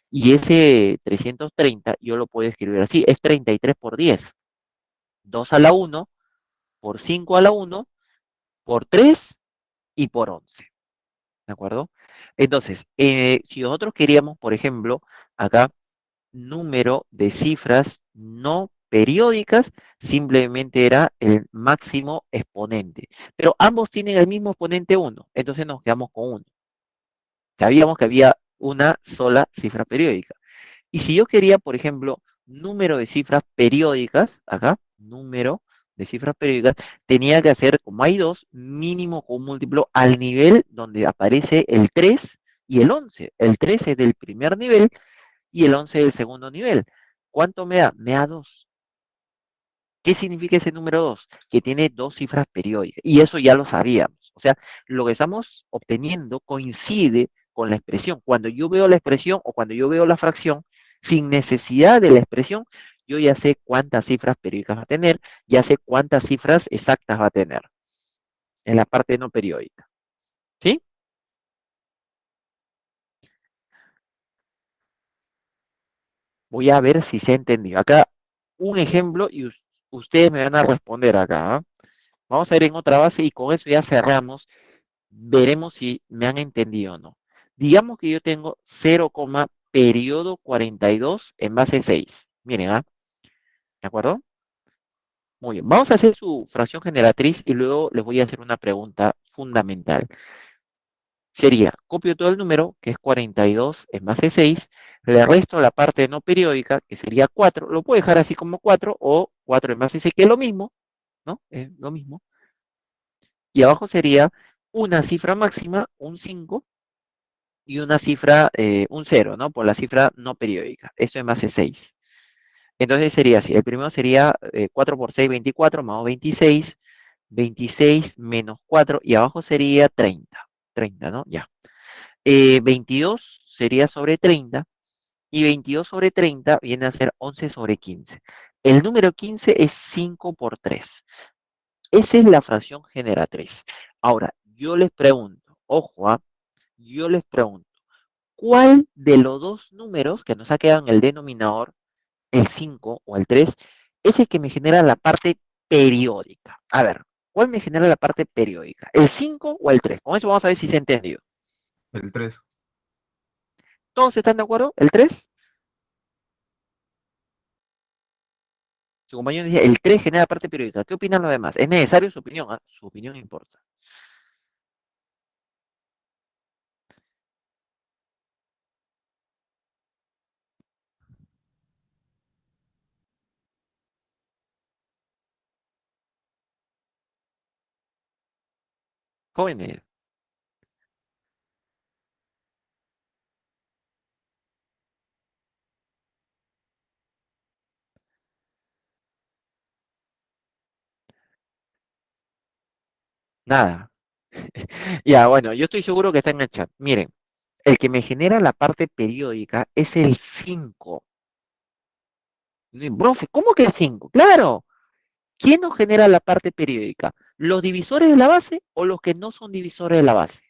Y ese 330 yo lo puedo escribir así, es 33 por 10. 2 a la 1 por 5 a la 1 por 3 y por 11. ¿De acuerdo? Entonces, si nosotros queríamos, por ejemplo, acá número de cifras no periódicas, simplemente era el máximo exponente. Pero ambos tienen el mismo exponente 1, entonces nos quedamos con 1. Sabíamos que había una sola cifra periódica. Y si yo quería, por ejemplo, número de cifras periódicas, acá, número de cifras periódicas, tenía que hacer, como hay dos, mínimo con un múltiplo al nivel donde aparece el 3 y el 11. El 3 es del primer nivel y el 11 del segundo nivel. ¿Cuánto me da? Me da 2. ¿Qué significa ese número 2? Que tiene dos cifras periódicas. Y eso ya lo sabíamos. O sea, lo que estamos obteniendo coincide con la expresión. Cuando yo veo la expresión o cuando yo veo la fracción, sin necesidad de la expresión, yo ya sé cuántas cifras periódicas va a tener, ya sé cuántas cifras exactas va a tener en la parte no periódica. ¿Sí? Voy a ver si se ha entendido. Acá un ejemplo y ustedes me van a responder acá. ¿Ah? Vamos a ir en otra base y con eso ya cerramos. Veremos si me han entendido o no. Digamos que yo tengo 0, periodo 42 en base 6. Miren, ¿ah? ¿De acuerdo? Muy bien, vamos a hacer su fracción generatriz y luego les voy a hacer una pregunta fundamental. Sería, copio todo el número, que es 42 en base 6, le resto la parte no periódica, que sería 4, lo puedo dejar así como 4 o 4 en base 6, que es lo mismo, ¿no? Es lo mismo. Y abajo sería una cifra máxima, un 5, y una cifra, un 0, ¿no? Por la cifra no periódica. Esto en base 6. Entonces sería así. El primero sería 4 por 6, 24, más 26, 26 menos 4, y abajo sería 30. 30, ¿no? Ya. 22 sería sobre 30, y 22 sobre 30 viene a ser 11 sobre 15. El número 15 es 5 por 3. Esa es la fracción generatriz. Ahora, yo les pregunto, ojo, yo les pregunto, ¿cuál de los dos números que nos ha quedado en el denominador, el 5 o el 3, es el que me genera la parte periódica? A ver, ¿cuál me genera la parte periódica? ¿El 5 o el 3? Con eso vamos a ver si se ha entendido. El 3. ¿Todos están de acuerdo? ¿El 3? Su compañero decía, el 3 genera parte periódica. ¿Qué opinan los demás? Es necesario su opinión, ¿ah? Su opinión importa. Jóvenes, nada. Ya, bueno, yo estoy seguro que está en el chat. Miren, el que me genera la parte periódica es el 5. Profe, ¿cómo que el 5? Claro. ¿Quién nos genera la parte periódica? ¿Los divisores de la base o los que no son divisores de la base?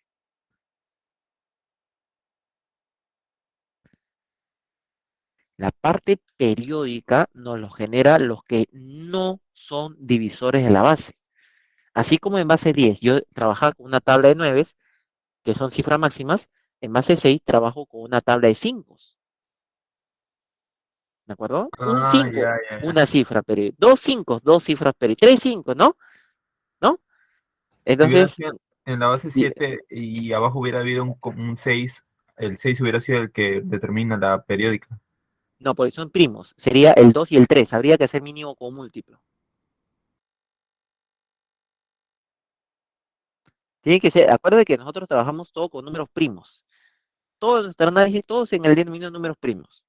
La parte periódica nos lo genera los que no son divisores de la base. Así como en base 10, yo trabajaba con una tabla de 9, que son cifras máximas. En base 6 trabajo con una tabla de 5. ¿De acuerdo? Un Ah, 5, ya, ya, ya. una cifra periódica. Dos 5, dos cifras periódicas. Tres 5, ¿no? ¿No? Si hubiera Entonces, sido en la base 7 y abajo hubiera habido un 6, el 6 hubiera sido el que determina la periódica. no, porque son primos. Sería el 2 y el 3. Habría que hacer mínimo con múltiplo. Tiene que ser, acuérdate que nosotros trabajamos todo con números primos. Todo nuestro análisis, todos en el denominador de números primos.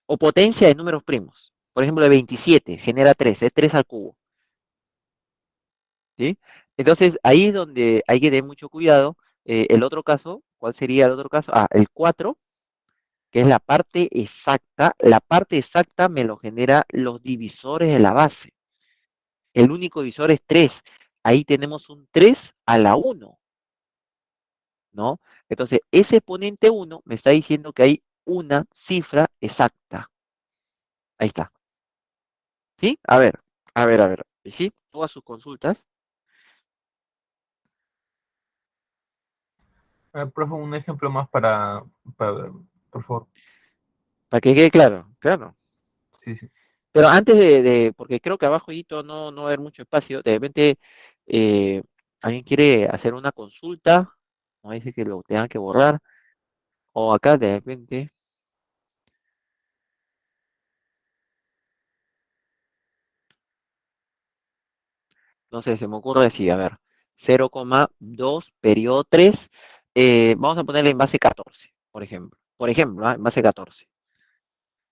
O potencia de números primos. Por ejemplo, el 27 genera 3, es 3 al cubo. ¿Sí? Entonces, ahí es donde hay que tener mucho cuidado. El otro caso, ¿cuál sería el otro caso? El 4, que es la parte exacta me lo genera los divisores de la base. El único divisor es 3. Ahí tenemos un 3 a la 1, ¿no? Entonces, ese exponente 1 me está diciendo que hay una cifra exacta. Ahí está. ¿Sí? A ver. ¿Y sí? Todas sus consultas. Profe, un ejemplo más para, por favor. Para que quede claro. Claro. Sí, sí. Pero antes porque creo que abajo no va a haber mucho espacio, de repente eh, alguien quiere hacer una consulta, no dice que lo tengan que borrar, o acá de repente, no sé, se me ocurre decir, a ver, 0,2 periodo 3, vamos a ponerle en base 14, por ejemplo, en base 14,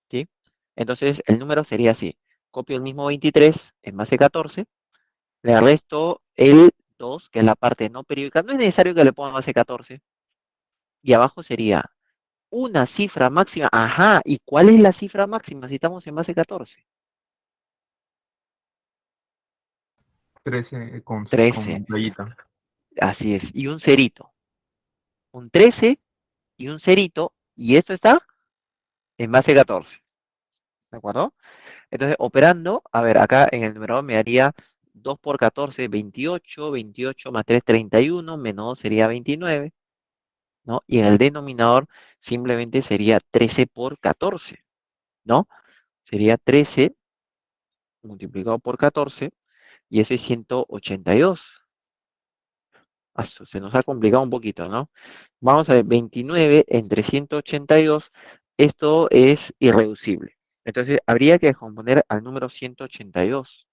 ¿sí? Entonces el número sería así, copio el mismo 23 en base 14, le resto el 2, que es la parte no periódica, no es necesario que le ponga base 14, y abajo sería una cifra máxima. Ajá, ¿y cuál es la cifra máxima si estamos en base 14? 13 con 13, rayita. así es, y un cerito. Un 13 y un cerito, y esto está en base 14. ¿De acuerdo? Entonces, operando, a ver, acá en el numerador me daría 2 por 14, 28, 28 más 3, 31, menos 2 sería 29, ¿no? Y en el denominador simplemente sería 13 por 14, ¿no? Sería 13 multiplicado por 14, y eso es 182. Se nos ha complicado un poquito, ¿no? Vamos a ver, 29 entre 182, esto es irreducible. Entonces, habría que descomponer al número 182.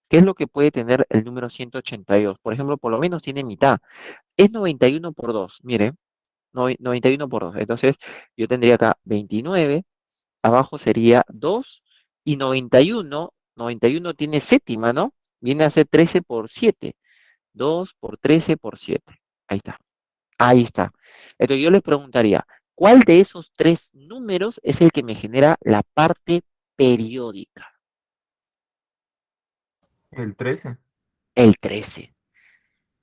¿Qué es lo que puede tener el número 182? Por ejemplo, por lo menos tiene mitad. Es 91 por 2, mire, 91 por 2. Entonces, yo tendría acá 29, abajo sería 2, y 91, 91 tiene séptima, ¿no? Viene a ser 13 por 7. 2 por 13 por 7. Ahí está. Ahí está. Entonces yo les preguntaría, ¿cuál de esos tres números es el que me genera la parte periódica? El 13. El 13.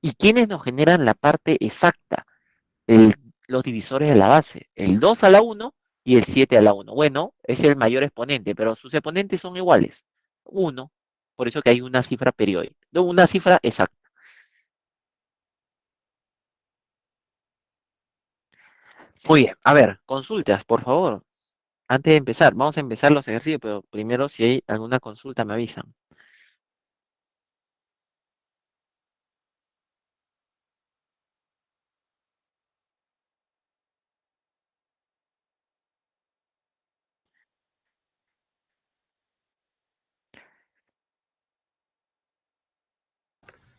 ¿Y quiénes nos generan la parte exacta? El- los divisores de la base, el 2 a la uno y el 7 a la uno. Bueno, es el mayor exponente, pero sus exponentes son iguales. Uno. Por eso que hay una cifra periódica, no, una cifra exacta. Muy bien, a ver, consultas, por favor. Antes de empezar, vamos a empezar los ejercicios, pero primero si hay alguna consulta me avisan.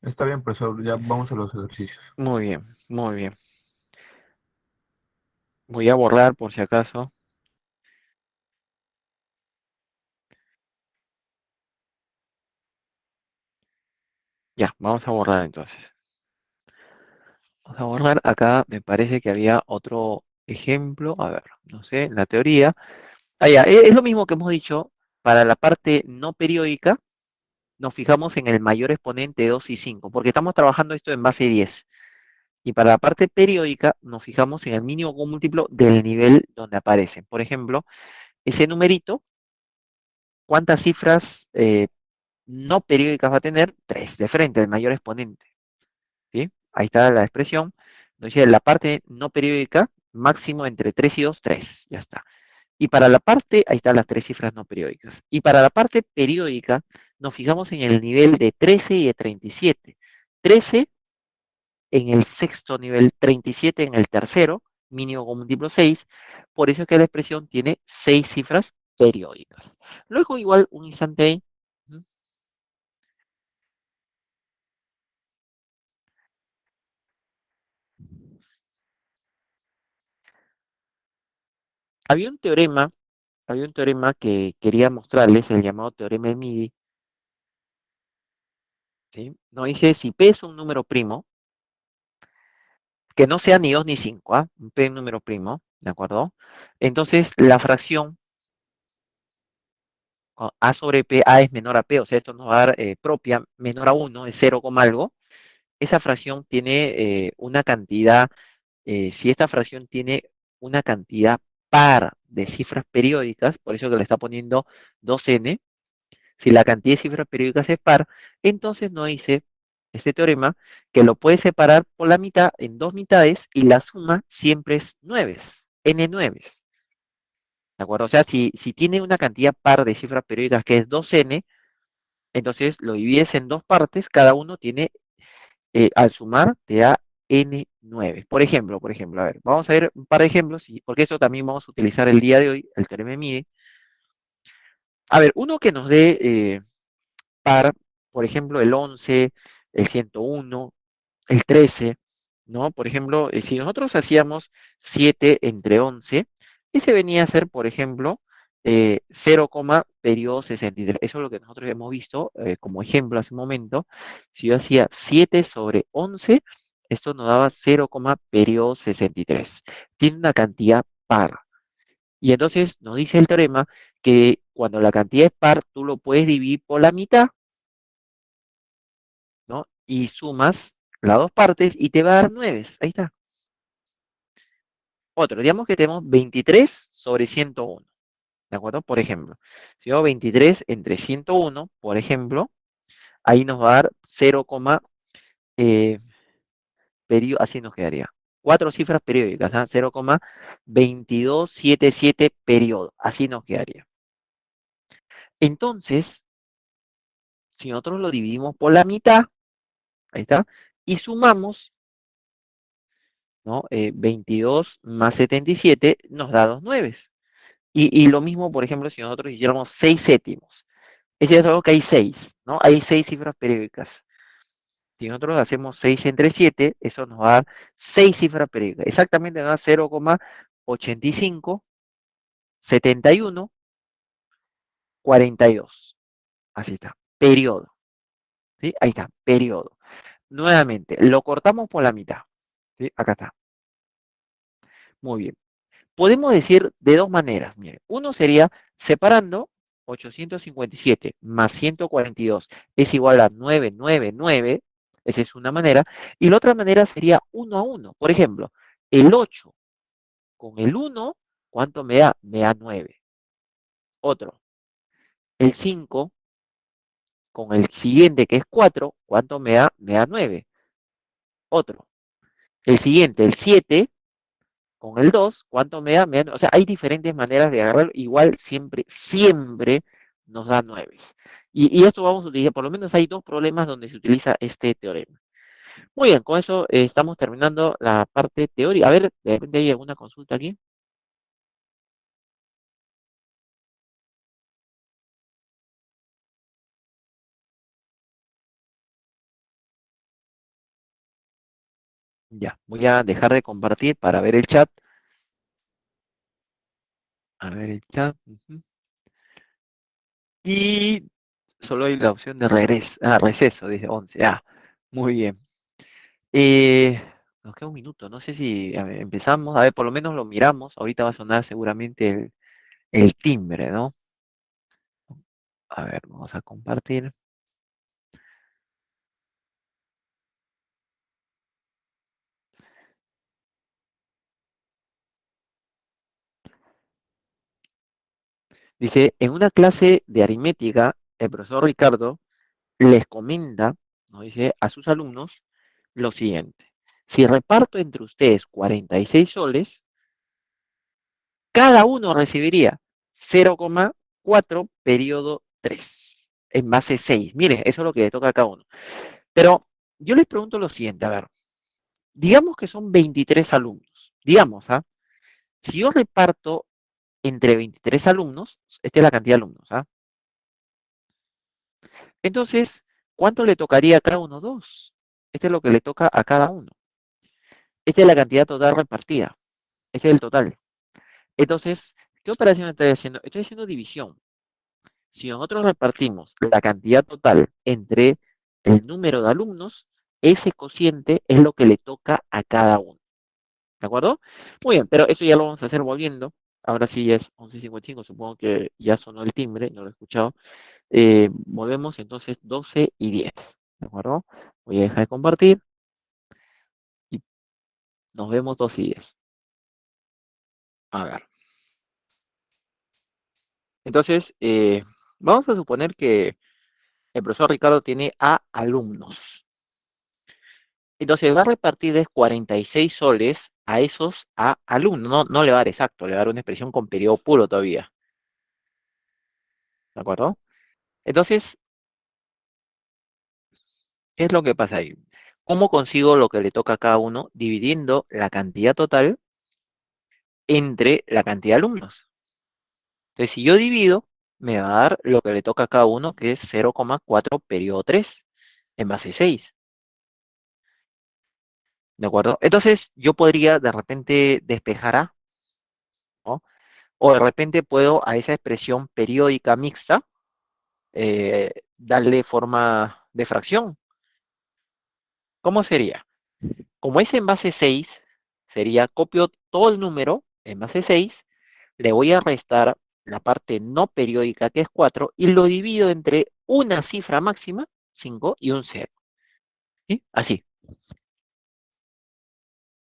Está bien, profesor, ya vamos a los ejercicios. Muy bien, muy bien. Voy a borrar por si acaso. Ya, vamos a borrar entonces. Vamos a borrar acá, me parece que había otro ejemplo. A ver, no sé, la teoría. Ah, ya, es lo mismo que hemos dicho. Para la parte no periódica, nos fijamos en el mayor exponente de 2 y 5, porque estamos trabajando esto en base 10. Y para la parte periódica, nos fijamos en el mínimo común múltiplo del nivel donde aparecen. Por ejemplo, ese numerito, ¿cuántas cifras no periódicas va a tener? 3 de frente, el mayor exponente. ¿Sí? Ahí está la expresión. Nos dice la parte no periódica, máximo entre 3 y 2, 3. Ya está. Y para la parte, ahí están las tres cifras no periódicas. Y para la parte periódica, nos fijamos en el nivel de 13 y de 37. 13 en el sexto nivel, 37 en el tercero, mínimo con múltiplo 6. Por eso es que la expresión tiene 6 cifras periódicas. Luego, igual, un instante ahí. Había un teorema, había un teorema que quería mostrarles, el llamado teorema de Midi, ¿sí? Nos dice si P es un número primo, que no sea ni 2 ni 5, ¿ah? Un P es un número primo, ¿de acuerdo? Entonces, la fracción A sobre P, A es menor a P, o sea, esto nos va a dar propia menor a uno, es cero coma algo. Esa fracción tiene una cantidad, si esta fracción tiene una cantidad par de cifras periódicas, por eso que le está poniendo 2n. Si la cantidad de cifras periódicas es par, entonces nos dice este teorema que lo puede separar por la mitad en dos mitades y la suma siempre es 9, n 9. ¿De acuerdo? O sea, si tiene una cantidad par de cifras periódicas que es 2n, entonces lo divides en dos partes, cada uno tiene, al sumar, te da n9. Por ejemplo, a ver, vamos a ver un par de ejemplos, porque eso también vamos a utilizar el día de hoy, el teorema de Mide. A ver, uno que nos dé par, por ejemplo, el 11, el 101, el 13, ¿no? Por ejemplo, si nosotros hacíamos 7 entre 11, ese venía a ser, por ejemplo, 0, periodo 63. Eso es lo que nosotros hemos visto como ejemplo hace un momento. Si yo hacía 7 sobre 11, eso nos daba 0, periodo 63. Tiene una cantidad par. Y entonces nos dice el teorema que cuando la cantidad es par, tú lo puedes dividir por la mitad, ¿no? Y sumas las dos partes y te va a dar 9. Ahí está. Otro, digamos que tenemos 23 sobre 101, ¿de acuerdo? Por ejemplo, si yo hago 23 entre 101, por ejemplo, ahí nos va a dar 0, eh, así nos quedaría. Cuatro cifras periódicas, ¿ah? 0,2277 periodo, así nos quedaría. Entonces, Si nosotros lo dividimos por la mitad, ahí está, y sumamos, ¿no? 22 más 77 nos da 2 nueves. Y lo mismo, por ejemplo, si nosotros hiciéramos 6 séptimos. Es algo que hay 6, ¿no? Hay 6 cifras periódicas. Si nosotros hacemos 6 entre 7, eso nos va a dar 6 cifras periódicas. Exactamente nos da 0,85, 71, 42. Así está. Periodo. ¿Sí? Ahí está. Periodo. Nuevamente, lo cortamos por la mitad. ¿Sí? Acá está. Muy bien. Podemos decir de dos maneras. Mire, uno sería separando 857 más 142 es igual a 999. Esa es una manera. Y la otra manera sería uno a uno. Por ejemplo, el 8 con el 1, ¿cuánto me da? Me da 9. Otro, el 5 con el siguiente que es 4, ¿cuánto me da? Me da 9. Otro, el siguiente, el 7 con el 2, ¿cuánto me da? O sea, hay diferentes maneras de agarrarlo. Igual siempre, siempre nos da 9. Y esto vamos a utilizar, por lo menos hay dos problemas donde se utiliza este teorema. Muy bien, con eso estamos terminando la parte teórica. A ver, ¿de repente hay alguna consulta aquí? Ya, voy a dejar de compartir para ver el chat. A ver el chat. Ujú. Y solo hay la opción de regreso. Ah, receso, dice 11. Ah, muy bien. Eh, Nos queda un minuto. No sé si a ver, empezamos. A ver, por lo menos lo miramos. Ahorita va a sonar seguramente el timbre, ¿no? A ver, vamos a compartir. Dice, en una clase de aritmética, el profesor Ricardo les comenta, ¿no? Dice, a sus alumnos lo siguiente. Si reparto entre ustedes 46 soles, cada uno recibiría 0,4 periodo 3 en base 6. Mire, eso es lo que le toca a cada uno. Pero yo les pregunto lo siguiente, a ver, digamos que son 23 alumnos. Digamos, ¿ah? Si yo reparto entre 23 alumnos, esta es la cantidad de alumnos, ¿ah? Entonces, ¿cuánto le tocaría a cada uno? 2. Este es lo que le toca a cada uno. Esta es la cantidad total repartida. Este es el total. Entonces, ¿qué operación estoy haciendo? Estoy haciendo división. Si nosotros repartimos la cantidad total entre el número de alumnos, ese cociente es lo que le toca a cada uno. ¿De acuerdo? Muy bien, pero eso ya lo vamos a hacer volviendo. Ahora sí ya es 11:55, supongo que ya sonó el timbre, no lo he escuchado. Volvemos entonces 12 y 10. ¿De acuerdo? Voy a dejar de compartir y nos vemos 12 y 10. A ver. Entonces, vamos a suponer que el profesor Ricardo tiene a alumnos. Entonces va a repartirles 46 soles a esos a alumnos. No, no le va a dar exacto, le va a dar una expresión con periodo puro todavía. ¿De acuerdo? Entonces, ¿qué es lo que pasa ahí? ¿Cómo consigo lo que le toca a cada uno? Dividiendo la cantidad total entre la cantidad de alumnos. Entonces, si yo divido, me va a dar lo que le toca a cada uno, que es 0,4 periodo 3 en base 6. ¿De acuerdo? Entonces, yo podría de repente despejar A, ¿no? O de repente puedo a esa expresión periódica mixta darle forma de fracción. ¿Cómo sería? Como es en base 6, sería copio todo el número en base 6, le voy a restar la parte no periódica que es 4 y lo divido entre una cifra máxima, 5 y un 0. ¿Sí? Así.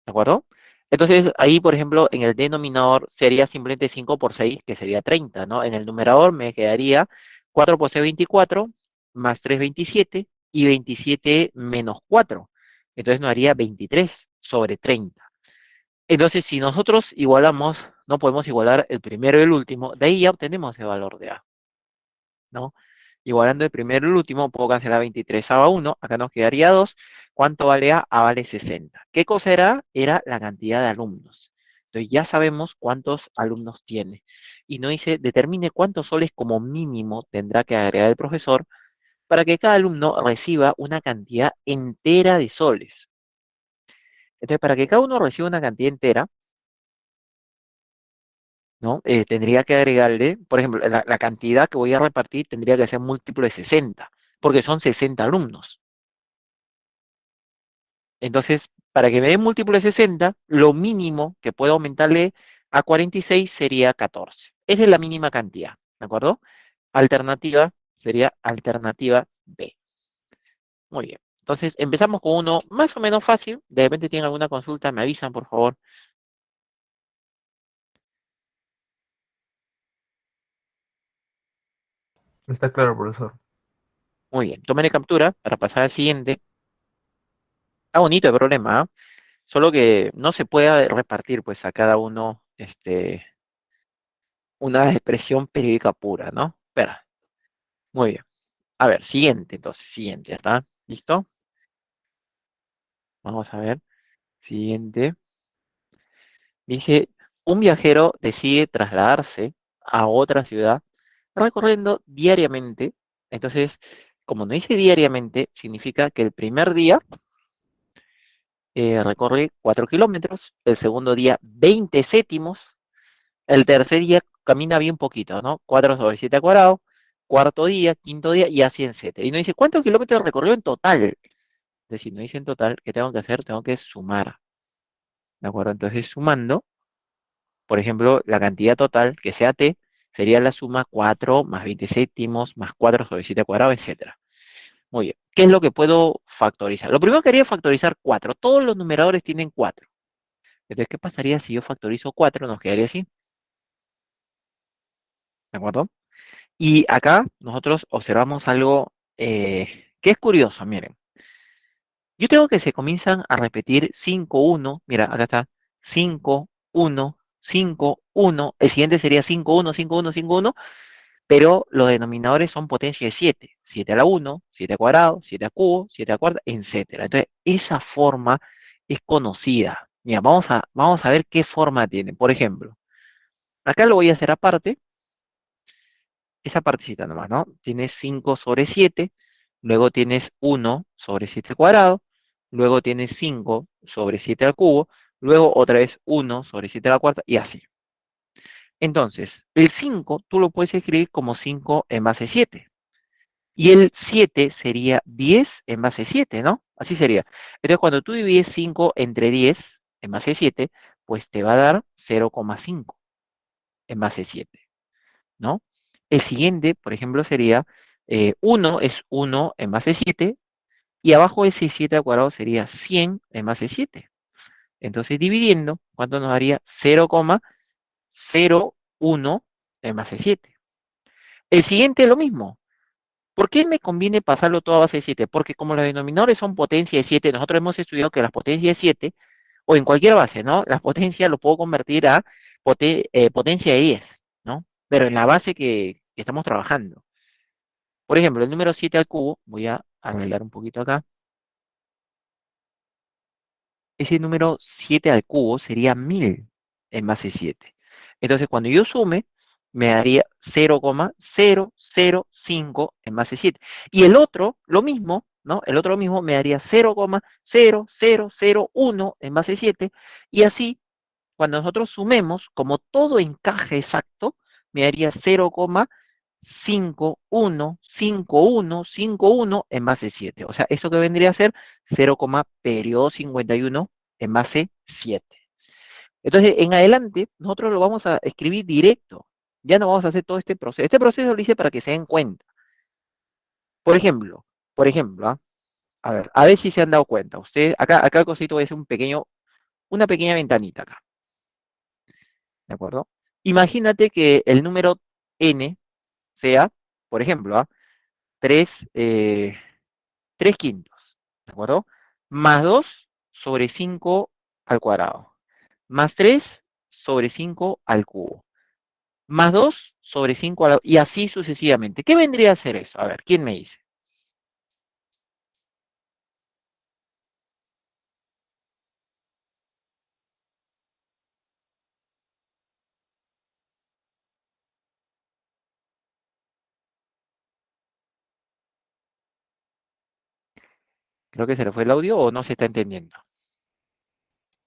¿De acuerdo? Entonces, ahí, por ejemplo, en el denominador sería simplemente 5 por 6, que sería 30, ¿no? En el numerador me quedaría 4 por 6, 24, más 3, 27, y 27 menos 4. Entonces nos haría 23 sobre 30. Entonces, si nosotros igualamos, no podemos igualar el primero y el último, de ahí ya obtenemos el valor de A, ¿no? Igualando el primero y el último, puedo cancelar 23 a 1, acá nos quedaría 2. ¿Cuánto vale A? A vale 60. ¿Qué cosa era? Era la cantidad de alumnos. Entonces ya sabemos cuántos alumnos tiene. Y nos dice, determine cuántos soles como mínimo tendrá que agregar el profesor para que cada alumno reciba una cantidad entera de soles. Entonces, para que cada uno reciba una cantidad entera, ¿no? Tendría que agregarle, por ejemplo, la cantidad que voy a repartir tendría que ser múltiplo de 60, porque son 60 alumnos. Entonces, para que me dé múltiplo de 60, lo mínimo que puedo aumentarle a 46 sería 14. Esa es la mínima cantidad, ¿de acuerdo? Alternativa sería alternativa B. Muy bien. Entonces, empezamos con uno más o menos fácil. De repente tienen alguna consulta, me avisan, por favor. Está claro, profesor. Muy bien. Tomen captura para pasar al siguiente. Está bonito el problema, ¿ah? Solo que no se puede repartir pues a cada uno una expresión periódica pura, ¿no? Espera, muy bien. A ver, siguiente, entonces, siguiente, ¿está? ¿Listo? Vamos a ver, siguiente. Dice, un viajero decide trasladarse a otra ciudad recorriendo diariamente. Entonces, como no dice diariamente, significa que el primer día recorre 4 kilómetros, el segundo día 20 céntimos. El tercer día camina bien poquito, ¿no? 4 sobre 7 al cuadrado. Cuarto día, quinto día y así en 7. Y no dice, ¿cuántos kilómetros recorrió en total? Es decir, no dice en total, ¿qué tengo que hacer? Tengo que sumar, ¿de acuerdo? Entonces, sumando, por ejemplo, la cantidad total, que sea t, sería la suma 4 más 20 céntimos más 4 sobre 7 al cuadrado, etcétera. Muy bien. ¿Qué es lo que puedo factorizar? Lo primero que haría es factorizar 4. Todos los numeradores tienen 4. Entonces, ¿qué pasaría si yo factorizo 4? Nos quedaría así, ¿de acuerdo? Y acá nosotros observamos algo que es curioso, miren. Yo tengo que se comienzan a repetir 5 1. Mira, acá está 5 1 5 1. El siguiente sería 5 1 5 1 5 1, pero los denominadores son potencia de 7. 7 a la 1, 7 al cuadrado, 7 al cubo, 7 a la cuarta, etcétera. Entonces, esa forma es conocida. Mira, vamos a ver qué forma tiene. Por ejemplo, acá lo voy a hacer aparte. Esa partecita nomás, ¿no? Tienes 5 sobre 7, luego tienes 1 sobre 7 al cuadrado, luego tienes 5 sobre 7 al cubo, luego otra vez 1 sobre 7 a la cuarta y así. Entonces, el 5 tú lo puedes escribir como 5 en base 7. Y el 7 sería 10 en base 7, ¿no? Así sería. Entonces, cuando tú divides 5 entre 10 en base 7, pues te va a dar 0,5 en base 7. ¿No? El siguiente, por ejemplo, sería 1 es 1 en base 7 y abajo ese 7 al cuadrado sería 100 en base 7. Entonces, dividiendo, ¿cuánto nos daría? 0,01 en base 7. El siguiente es lo mismo. ¿Por qué me conviene pasarlo todo a base 7? Porque como los denominadores son potencia de 7, nosotros hemos estudiado que las potencias de 7, o en cualquier base, ¿no? Las potencias lo puedo convertir a potencia de 10, ¿no? Pero en la base que estamos trabajando. Por ejemplo, el número 7 al cubo, voy a arreglar un poquito acá. Ese número 7 al cubo sería 1000 en base 7. Entonces, cuando yo sume, me daría 0,005 en base 7. Y el otro, lo mismo, ¿no? El otro lo mismo me daría 0,0001 en base 7. Y así, cuando nosotros sumemos, como todo encaje exacto, me daría 0,515151 en base 7. O sea, eso que vendría a ser 0, periodo 51 en base 7. Entonces, en adelante, nosotros lo vamos a escribir directo. Ya no vamos a hacer todo este proceso. Este proceso lo hice para que se den cuenta. Por ejemplo, ¿ah? A ver si se han dado cuenta. Ustedes, acá cosito voy a hacer una pequeña ventanita acá. ¿De acuerdo? Imagínate que el número n sea, por ejemplo, 3, 3 quintos, ¿de acuerdo? Más 2 sobre 5 al cuadrado, más 3 sobre 5 al cubo, más 2 sobre 5 y así sucesivamente. ¿Qué vendría a ser eso? A ver, ¿quién me dice? Creo que se le fue el audio o no se está entendiendo.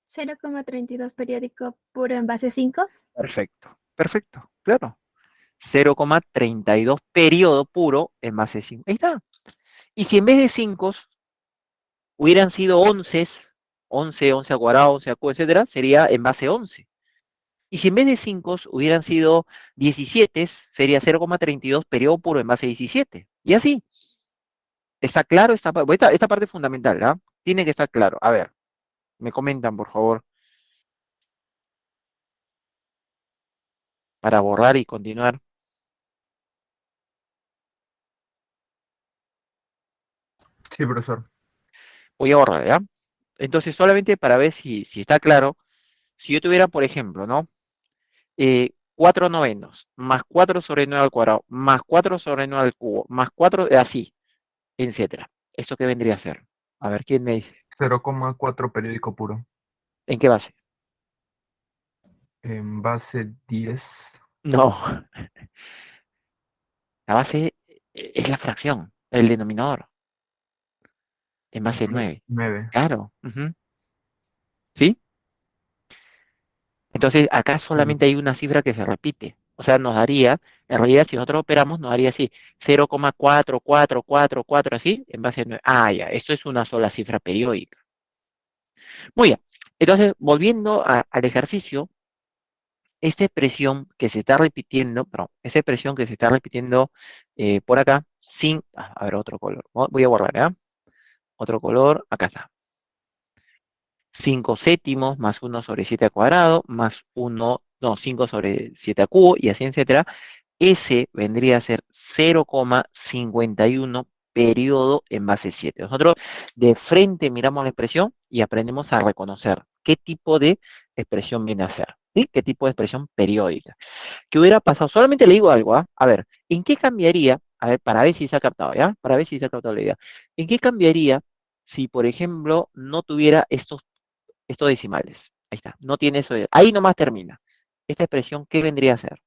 0,32 periódico puro en base 5. Perfecto, perfecto, claro. 0,32 periodo puro en base 5. Ahí está. Y si en vez de 5 hubieran sido 11, 11, 11 al cuadrado, 11 al cubo, etcétera, sería en base 11. Y si en vez de 5 hubieran sido 17, sería 0,32 periodo puro en base 17. Y así. ¿Está claro esta parte es fundamental, ¿ah? Tiene que estar claro. A ver, me comentan, por favor, para borrar y continuar. Sí, profesor. Voy a borrar, ¿ya? Entonces, solamente para ver si está claro, si yo tuviera, por ejemplo, ¿no? 4 novenos, más 4 sobre 9 al cuadrado, más 4 sobre 9 al cubo, más 4, así, etcétera. ¿Esto qué vendría a ser? A ver, ¿quién me dice? 0,4 periódico puro. ¿En qué base? En base 10. No, la base es la fracción, el denominador, en base 9. 9. Claro, ujú, ¿sí? Entonces, acá solamente hay una cifra que se repite. O sea, nos daría, en realidad, si nosotros operamos, nos daría así, 0,4444, así, en base a 9. Ah, ya, esto es una sola cifra periódica. Muy bien. Entonces, volviendo al ejercicio, esta expresión que se está repitiendo, perdón, esta expresión que se está repitiendo por acá, sin, a ver, otro color. Voy a borrar, ¿ya? Otro color, acá está. 5 séptimos más 1 sobre 7 al cuadrado, más 1, no, 5 sobre 7 al cubo, y así, etcétera. Ese vendría a ser 0,51 periodo en base 7. Nosotros de frente miramos la expresión y aprendemos a reconocer qué tipo de expresión viene a ser, ¿sí? ¿Qué tipo de expresión periódica? ¿Qué hubiera pasado? Solamente le digo algo, ¿ah? A ver, ¿en qué cambiaría? A ver, para ver si se ha captado, ¿ya? Para ver si se ha captado la idea. ¿En qué cambiaría si, por ejemplo, no tuviera estos decimales? Ahí está, no tiene eso. Ahí nomás termina. Esta expresión, ¿qué vendría a ser?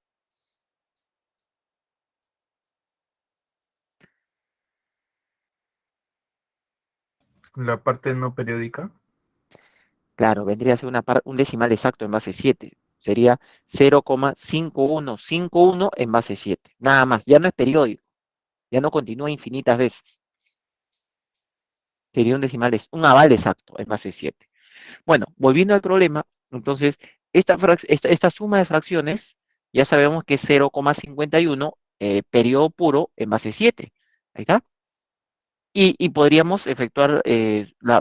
La parte no periódica. Claro, vendría a ser un decimal exacto en base 7. Sería 0,5151 en base 7. Nada más, ya no es periódico, ya no continúa infinitas veces. Sería un decimal, un aval exacto en base 7. Bueno, volviendo al problema, entonces, esta suma de fracciones, ya sabemos que es 0,51 periodo puro en base 7. Ahí está. Y podríamos efectuar,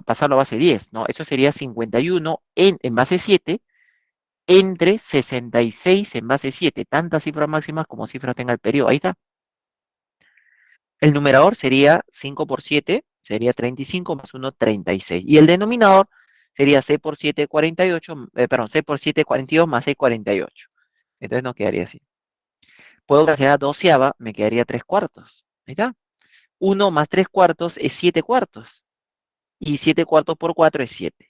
pasarlo a base 10, ¿no? Eso sería 51 en base 7 entre 66 en base 7, tantas cifras máximas como cifras tenga el periodo. Ahí está. El numerador sería 5 por 7, sería 35 más 1, 36. Y el denominador sería 6 por 7, 48, perdón, 6 por 7, 42 más 6, 48. Entonces nos quedaría así. Puedo que sea doceava, me quedaría 3 cuartos. Ahí está. 1 más 3 cuartos es 7 cuartos. Y 7 cuartos por 4 es 7.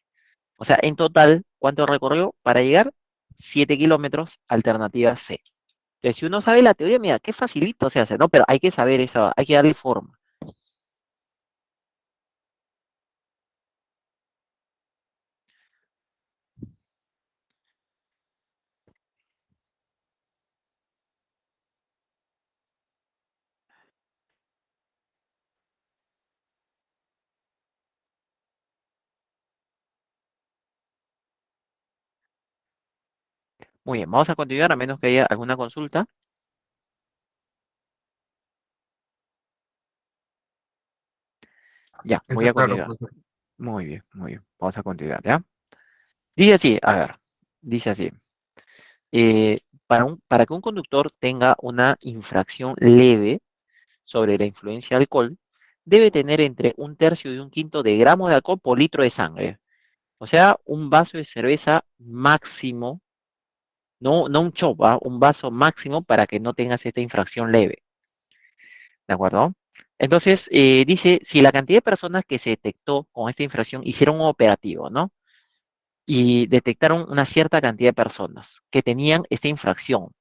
O sea, en total, ¿cuánto recorrió para llegar? 7 kilómetros, alternativa C. Entonces, si uno sabe la teoría, mira, qué facilito se hace, ¿no? Pero hay que saber eso, hay que darle forma. Muy bien, vamos a continuar a menos que haya alguna consulta. Ya, voy Está a claro, continuar. profesor. Muy bien, muy bien. Vamos a continuar, ¿ya? Dice así, a ver, dice así. Para que un conductor tenga una infracción leve sobre la influencia de alcohol, debe tener entre un tercio y un quinto de gramos de alcohol por litro de sangre. O sea, un vaso de cerveza máximo no un chop, ¿ah? Un vaso máximo para que no tengas esta infracción leve, ¿de acuerdo? Entonces, dice, si la cantidad de personas que se detectó con esta infracción hicieron un operativo, ¿no? Y detectaron una cierta cantidad de personas que tenían esta infracción.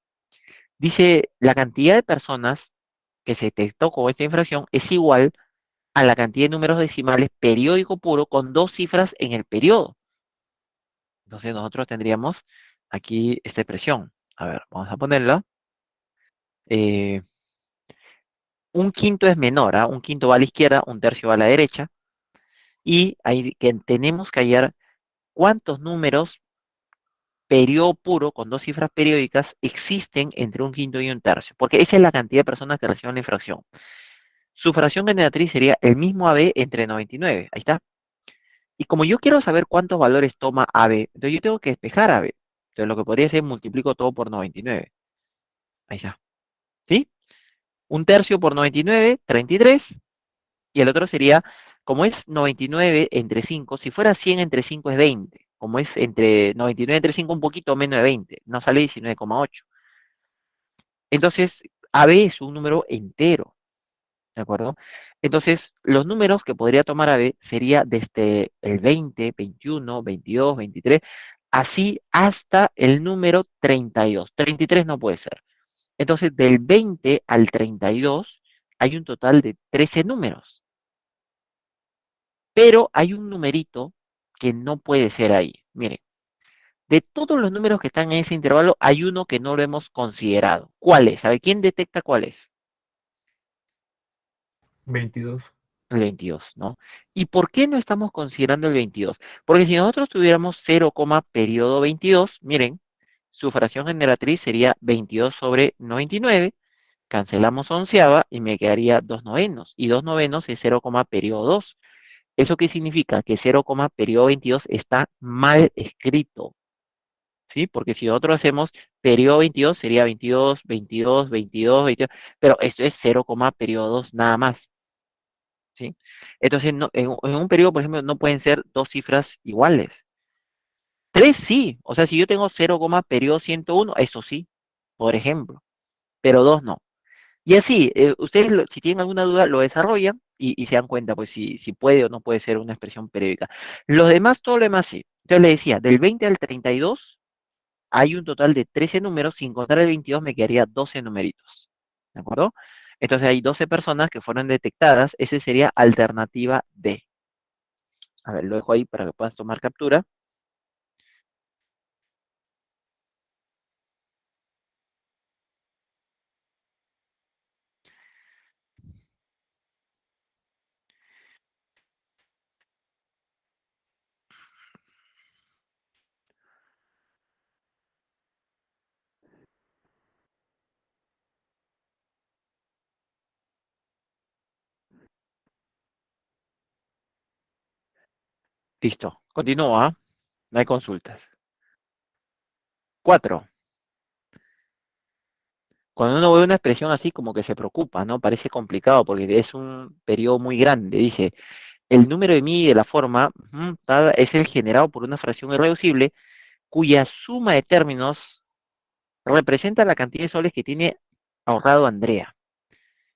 Dice, la cantidad de personas que se detectó con esta infracción es igual a la cantidad de números decimales periódico puro con dos cifras en el periodo. Entonces nosotros tendríamos aquí esta expresión. A ver, vamos a ponerla. Eh, un quinto es menor, ¿ah? Un quinto va a la izquierda, un tercio va a la derecha. Y ahí que tenemos que hallar cuántos números periodo puro con dos cifras periódicas existen entre un quinto y un tercio, porque esa es la cantidad de personas que reciben la infracción. Su fracción generatriz sería el mismo AB entre 99. Ahí está. Y como yo quiero saber cuántos valores toma AB, entonces yo tengo que despejar AB. Entonces lo que podría ser multiplico todo por 99. Ahí está. ¿Sí? Un tercio por 99, 33. Y el otro sería, como es 99 entre 5, si fuera 100 entre 5 es 20. Como es entre 99 entre 5, un poquito menos de 20. No sale 19,8. Entonces, AB es un número entero. ¿De acuerdo? Entonces, los números que podría tomar AB sería desde el 20, 21, 22, 23, así hasta el número 32. 33 no puede ser. Entonces, del 20 al 32 hay un total de 13 números, pero hay un numerito que no puede ser ahí. Miren, de todos los números que están en ese intervalo, hay uno que no lo hemos considerado. ¿Cuál es? ¿Sabe quién detecta cuál es? 22. El 22, ¿no? ¿Y por qué no estamos considerando el 22? Porque si nosotros tuviéramos 0, periodo 22, miren, su fracción generatriz sería 22 sobre 99, cancelamos onceava y me quedaría 2 novenos. Y 2 novenos es 0, periodo 2. ¿Eso qué significa? Que 0, periodo 22 está mal escrito, ¿sí? Porque si nosotros hacemos periodo 22 sería 22, 22, 22, 22, pero esto es 0, periodo 2 nada más. ¿Sí? Entonces, en un periodo, por ejemplo, no pueden ser dos cifras iguales. Tres sí, o sea, si yo tengo 0, periodo 101, eso sí, por ejemplo, pero dos no. Y así, ustedes si tienen alguna duda, lo desarrollan y se dan cuenta, pues, si puede o no puede ser una expresión periódica. Los demás, todo lo demás sí. Entonces le decía, del 20 al 32 hay un total de 13 números, sin contar el 22 me quedaría 12 numeritos. ¿De acuerdo? Entonces hay 12 personas que fueron detectadas, esa sería alternativa D. A ver, lo dejo ahí para que puedas tomar captura. Listo. Continúa. No hay consultas. 4. Cuando uno ve una expresión así, como que se preocupa, ¿no? Parece complicado porque es un periodo muy grande. Dice, el número de mí de la forma es el generado por una fracción irreducible cuya suma de términos representa la cantidad de soles que tiene ahorrado Andrea.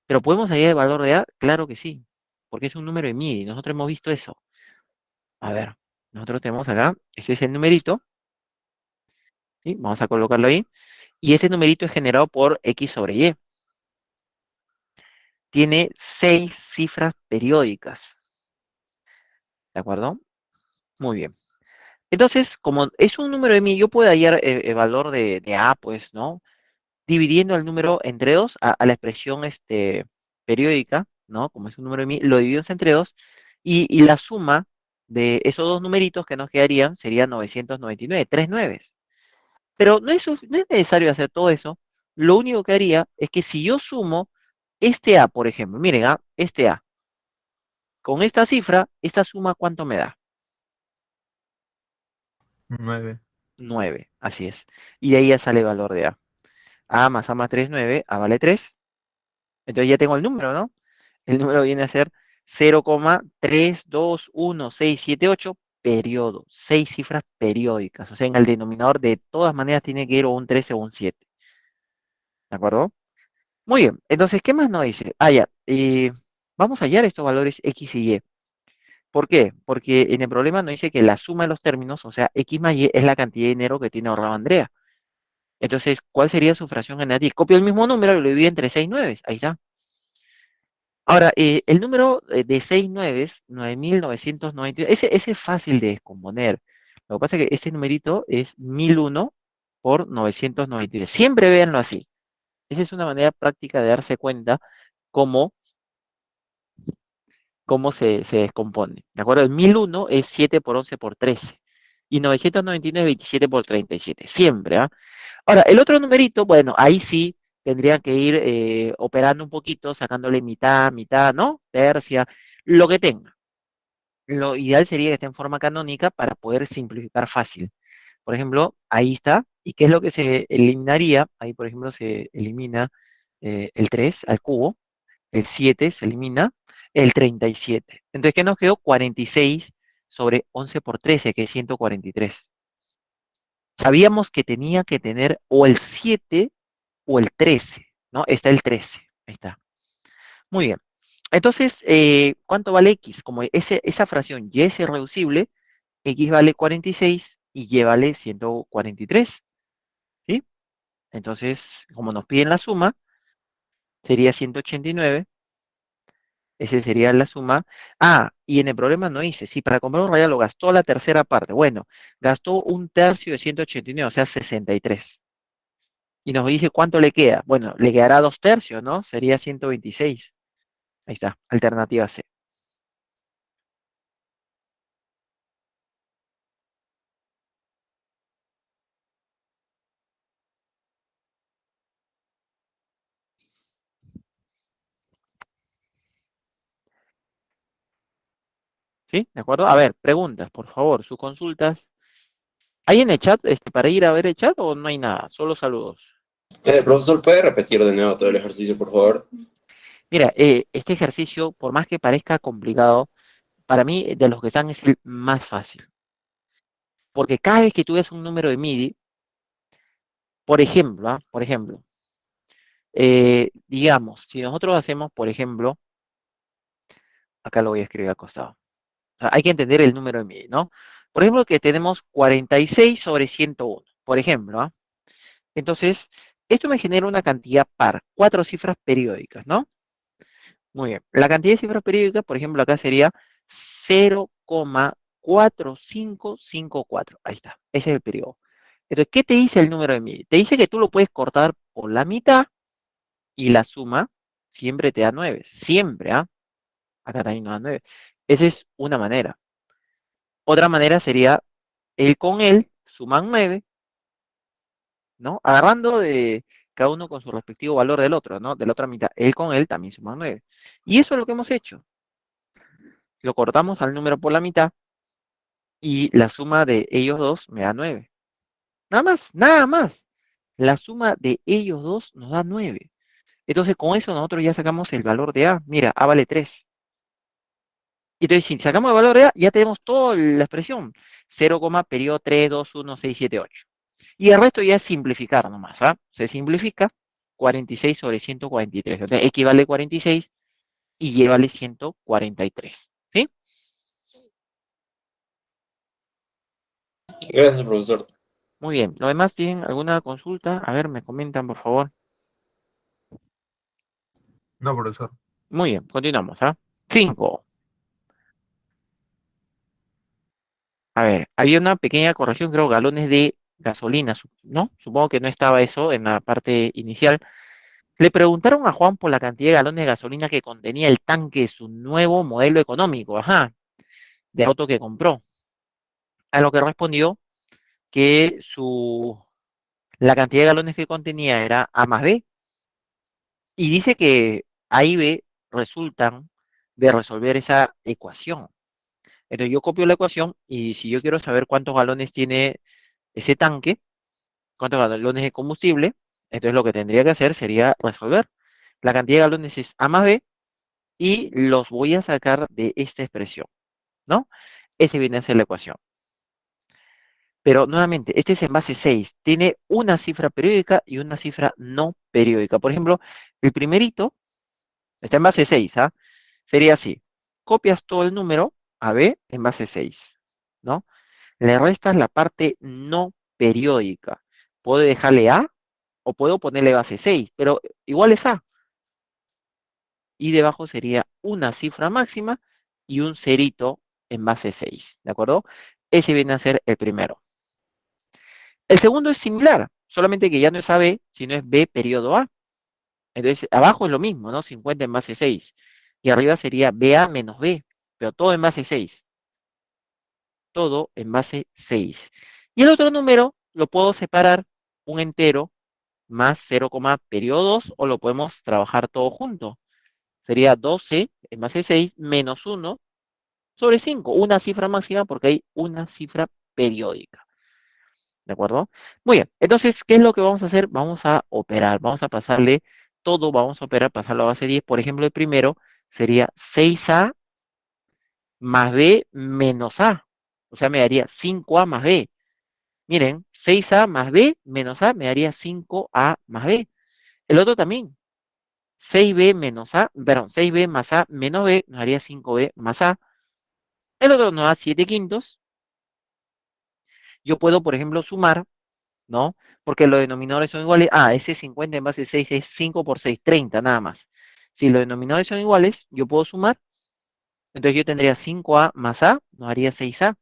¿Pero podemos hallar el valor de A? Claro que sí, porque es un número de mí y nosotros hemos visto eso. A ver, nosotros tenemos acá, ese es el numerito, ¿sí? Vamos a colocarlo ahí. Y este numerito es generado por X sobre Y. Tiene 6 cifras periódicas. ¿De acuerdo? Muy bien. Entonces, como es un número de mí, yo puedo hallar el valor de A, pues, ¿no? Dividiendo el número entre 2 a la expresión periódica, ¿no? Como es un número de mí, lo dividimos entre 2 y la suma de esos dos numeritos que nos quedarían sería 999, 3 nueves. Pero no es necesario hacer todo eso. Lo único que haría es que si yo sumo este A, por ejemplo, miren, este A, con esta cifra, esta suma, ¿cuánto me da? 9. 9, así es. Y de ahí ya sale el valor de A. A más 3, 9, A vale 3. Entonces ya tengo el número, ¿no? El número viene a ser 0,32167,8, periodo, 6 cifras periódicas. O sea, en el denominador de todas maneras tiene que ir o un 13 o un 7. ¿De acuerdo? Muy bien. Entonces, ¿qué más nos dice? Ah, ya. Vamos a hallar estos valores X y Y. ¿Por qué? Porque en el problema nos dice que la suma de los términos, o sea, X más Y, es la cantidad de dinero que tiene ahorrado Andrea. Entonces, ¿cuál sería su fracción en X? Copio el mismo número y lo divido entre 6 nueves. Ahí está. Ahora, el número de 6 nueves, 9.992, ese es fácil de descomponer. Lo que pasa es que ese numerito es 1001 por 992. Siempre véanlo así. Esa es una manera práctica de darse cuenta cómo, cómo se descompone. ¿De acuerdo? El 1001 es 7 por 11 por 13. Y 999 es 27 por 37. Siempre, ¿ah? Ahora, el otro numerito, bueno, ahí sí tendría que ir operando un poquito, sacándole mitad, mitad, ¿no? Tercia, lo que tenga. Lo ideal sería que esté en forma canónica para poder simplificar fácil. Por ejemplo, ahí está. ¿Y qué es lo que se eliminaría? Ahí, por ejemplo, se elimina el 3 al cubo, el 7 se elimina, el 37. Entonces, ¿qué nos quedó? 46 sobre 11 por 13, que es 143. Sabíamos que tenía que tener o el 7 o el 13, ¿no? Está el 13, ahí está. Muy bien. Entonces, ¿cuánto vale X? Como esa fracción Y es irreducible, X vale 46 y Y vale 143, ¿sí? Entonces, como nos piden la suma, sería 189, esa sería la suma. Ah, y en el problema no dice, si para comprar un regalo gastó la tercera parte, bueno, gastó un tercio de 189, o sea, 63. Y nos dice cuánto le queda. Bueno, le quedará 2 tercios, ¿no? Sería 126. Ahí está, alternativa C. ¿Sí? ¿De acuerdo? A ver, preguntas, por favor, sus consultas. ¿Hay en el chat para ir a ver el chat o no hay nada? Solo saludos. Profesor, ¿puede repetir de nuevo todo el ejercicio, por favor? Mira, este ejercicio, por más que parezca complicado, para mí de los que están es el más fácil. Porque cada vez que tú ves un número de MIDI, por ejemplo, por ejemplo, digamos, si nosotros hacemos, por ejemplo, acá lo voy a escribir al costado. O sea, hay que entender el número de MIDI, ¿no? Por ejemplo, que tenemos 46 sobre 101, por ejemplo, ¿ah? Entonces, esto me genera una cantidad par, 4 cifras periódicas, ¿no? Muy bien. La cantidad de cifras periódicas, por ejemplo, acá sería 0,4554. Ahí está. Ese es el periodo. Entonces, ¿qué te dice el número de MIDI? Te dice que tú lo puedes cortar por la mitad y la suma siempre te da 9. Siempre, ¿ah? Acá también nos da 9. Esa es una manera. Otra manera sería él con él suman 9, ¿no? Agarrando de cada uno con su respectivo valor del otro, ¿no? De la otra mitad. Él con él también suman 9. Y eso es lo que hemos hecho. Lo cortamos al número por la mitad y la suma de ellos dos me da 9. Nada más, nada más. La suma de ellos dos nos da 9. Entonces, con eso nosotros ya sacamos el valor de A. Mira, A vale 3. Entonces, si sacamos el valor de A, ya tenemos toda la expresión. 0, periodo 3, 2, 1, 6, 7, 8. Y el resto ya es simplificar nomás, ¿ah? Se simplifica 46 sobre 143. Entonces, X vale 46 y Y vale 143. ¿Sí? Gracias, profesor. Muy bien. ¿Los demás tienen alguna consulta? A ver, me comentan, por favor. No, profesor. Muy bien, continuamos, ¿ah? 5. A ver, había una pequeña corrección, creo, galones de gasolina, ¿no? Supongo que no estaba eso en la parte inicial. Le preguntaron a Juan por la cantidad de galones de gasolina que contenía el tanque de su nuevo modelo económico, ajá, de auto que compró. A lo que respondió que la cantidad de galones que contenía era A más B, y dice que A y B resultan de resolver esa ecuación. Entonces yo copio la ecuación y si yo quiero saber cuántos galones tiene ese tanque, cuántos galones de combustible, entonces lo que tendría que hacer sería resolver. La cantidad de galones es A más B y los voy a sacar de esta expresión, ¿no? Ese viene a ser la ecuación. Pero nuevamente, este es en base 6. Tiene una cifra periódica y una cifra no periódica. Por ejemplo, el primerito está en base 6, ¿ah? Sería así. Copias todo el número a B en base 6, ¿no? Le restas la parte no periódica. Puedo dejarle A o puedo ponerle base 6, pero igual es A. Y debajo sería una cifra máxima y un cerito en base 6, ¿de acuerdo? Ese viene a ser el primero. El segundo es similar, solamente que ya no es AB, sino es B periodo A. Entonces, abajo es lo mismo, ¿no? 50 en base 6. Y arriba sería BA menos B, pero todo en base 6. Todo en base 6. Y el otro número lo puedo separar un entero más 0, periodos o lo podemos trabajar todo junto. Sería 12 en base 6 menos 1 sobre 5. Una cifra máxima porque hay una cifra periódica. ¿De acuerdo? Muy bien. Entonces, ¿qué es lo que vamos a hacer? Vamos a operar. Vamos a pasarle todo, vamos a operar, pasarlo a base 10. Por ejemplo, el primero sería 6A más B menos A. O sea, me daría 5A más B. Miren, 6A más B menos A me daría 5A más B. El otro también. 6B menos A, perdón, 6B más A menos B nos daría 5B más A. El otro nos da 7 quintos. Yo puedo, por ejemplo, sumar, ¿no? Porque los denominadores son iguales. Ah, ese 50 en base 6 es 5 por 6, 30 nada más. Si los denominadores son iguales, yo puedo sumar. Entonces yo tendría 5A más A, nos haría 6A.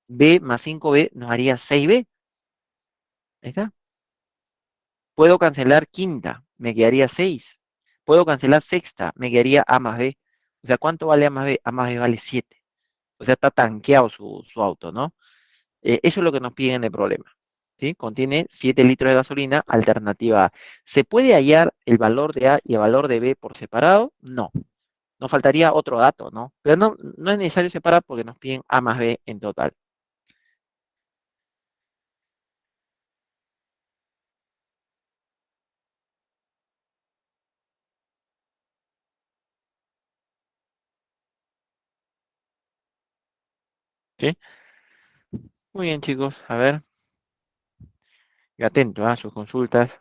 B más 5B nos haría 6B. Ahí está. Puedo cancelar quinta, me quedaría 6. Puedo cancelar sexta, me quedaría A más B. O sea, ¿cuánto vale A más B? A más B vale 7. O sea, está tanqueado su auto, ¿no? Eso es lo que nos piden en el problema. ¿Sí? Contiene 7 litros de gasolina, alternativa A. ¿Se puede hallar el valor de A y el valor de B por separado? No. Nos faltaría otro dato, ¿no? Pero no es necesario separar porque nos piden A más B en total. ¿Sí? Muy bien, chicos. A ver, y atento a sus consultas.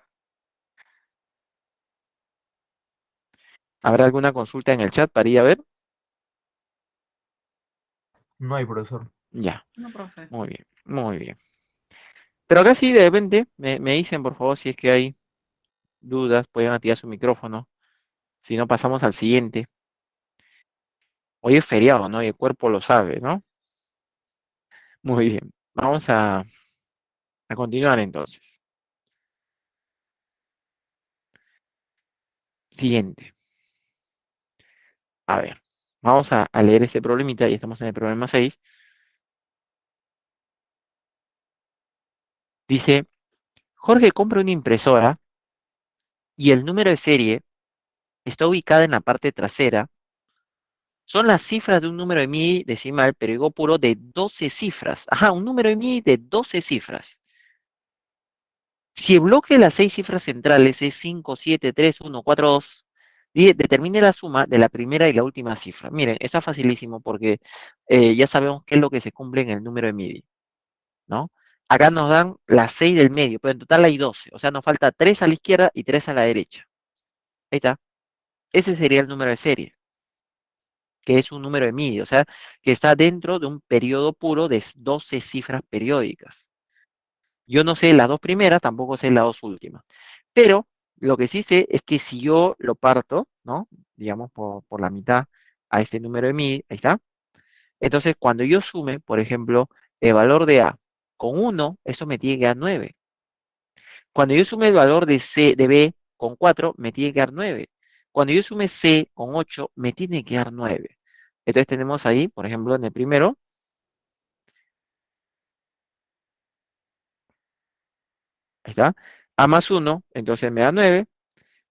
¿Habrá alguna consulta en el chat para ir a ver? No hay, profesor. Ya, No, profe. muy bien, muy bien. Pero acá sí, de repente, me dicen, por favor, si es que hay dudas, pueden activar su micrófono. Si no, pasamos al siguiente. Hoy es feriado, ¿no? Y el cuerpo lo sabe, ¿no? Muy bien. Vamos a continuar entonces. Siguiente. A ver, vamos a leer este problemita y estamos en el problema 6. Dice, Jorge compra una impresora y el número de serie está ubicada en la parte trasera. Son las cifras de un número de MIDI decimal, pero digo puro de 12 cifras. Ajá, un número de MIDI de 12 cifras. Si el bloque de las 6 cifras centrales es 5, 7, 3, 1, 4, 2, determine la suma de la primera y la última cifra. Miren, está facilísimo porque ya sabemos qué es lo que se cumple en el número de MIDI, ¿no? Acá nos dan las 6 del medio, pero en total hay 12. O sea, nos falta 3 a la izquierda y 3 a la derecha. Ahí está. Ese sería el número de serie, que es un número de MIDI, o sea, que está dentro de un periodo puro de 12 cifras periódicas. Yo no sé las dos primeras, tampoco sé las dos últimas. Pero lo que sí sé es que si yo lo parto, ¿no? Digamos por la mitad a este número de MIDI, ahí está. Entonces, cuando yo sume, por ejemplo, el valor de A con 1, eso me tiene que dar 9. Cuando yo sume el valor de C, de B con 4, me tiene que dar 9. Cuando yo sume C con 8, me tiene que dar 9. Entonces tenemos ahí, por ejemplo, en el primero, ahí está, A más 1, entonces me da 9.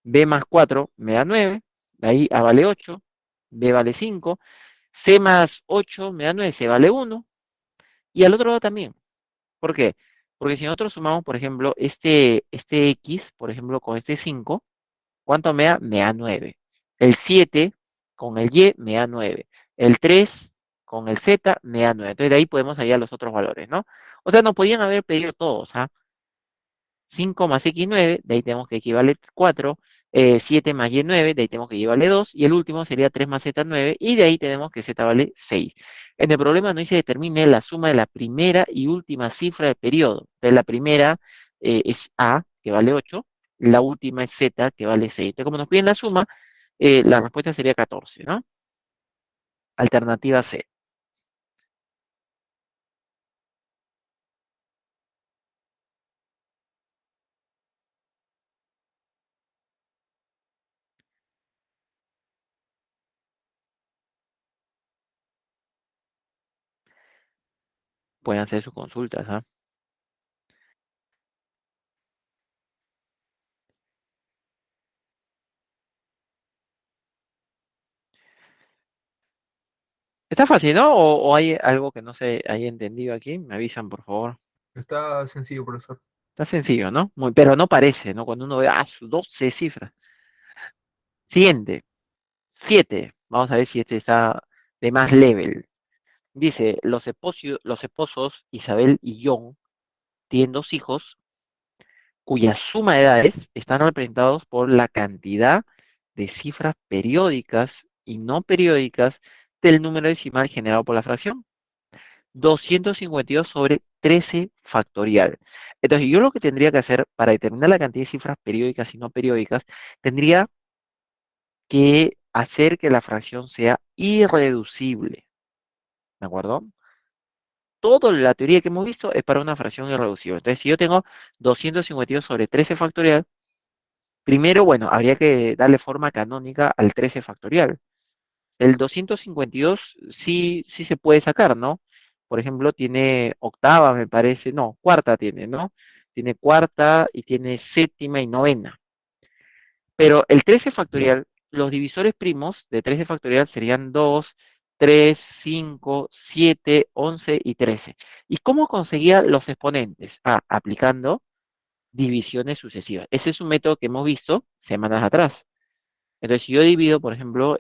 B más 4 me da 9. De ahí A vale 8. B vale 5. C más 8 me da 9. C vale 1. Y al otro lado también. ¿Por qué? Porque si nosotros sumamos, por ejemplo, este X, por ejemplo, con este 5, ¿cuánto me da? Me da 9. El 7 con el Y me da 9. El 3 con el Z me da 9. Entonces de ahí podemos hallar los otros valores, ¿no? O sea, nos podían haber pedido todos, ¿ah? 5 más x 9, de ahí tenemos que equivale 4, 7 más y 9, de ahí tenemos que equivale 2, y el último sería 3 más z 9, y de ahí tenemos que z vale 6. En el problema no dice determine la suma de la primera y última cifra del periodo. Entonces la primera es A, que vale 8, la última es Z, que vale 6. Entonces como nos piden la suma, la respuesta sería 14, ¿no? Alternativa C. Pueden hacer sus consultas, ¿ah? Está fácil, ¿no? O hay algo que no se haya entendido aquí, me avisan, por favor. Está sencillo, profesor. Está sencillo, ¿no? Muy, pero no parece, ¿no? Cuando uno ve, sus 12 cifras. Siguiente, 7. Vamos a ver si este está de más level. Dice, los esposos Isabel y John tienen 2 hijos cuya suma de edades están representados por la cantidad de cifras periódicas y no periódicas del número decimal generado por la fracción. 252 sobre 13 factorial. Entonces, yo lo que tendría que hacer para determinar la cantidad de cifras periódicas y no periódicas, tendría que hacer que la fracción sea irreducible. ¿De acuerdo? Toda la teoría que hemos visto es para una fracción irreducible. Entonces, si yo tengo 252 sobre 13 factorial, primero, bueno, habría que darle forma canónica al 13 factorial. El 252 sí, sí se puede sacar, ¿no? Por ejemplo, tiene octava, me parece, no, cuarta tiene, ¿no? Tiene cuarta y tiene séptima y novena. Pero el 13 factorial, los divisores primos de 13 factorial serían 2, 3, 5, 7, 11 y 13. ¿Y cómo conseguía los exponentes? Ah, aplicando divisiones sucesivas. Ese es un método que hemos visto semanas atrás. Entonces, si yo divido, por ejemplo,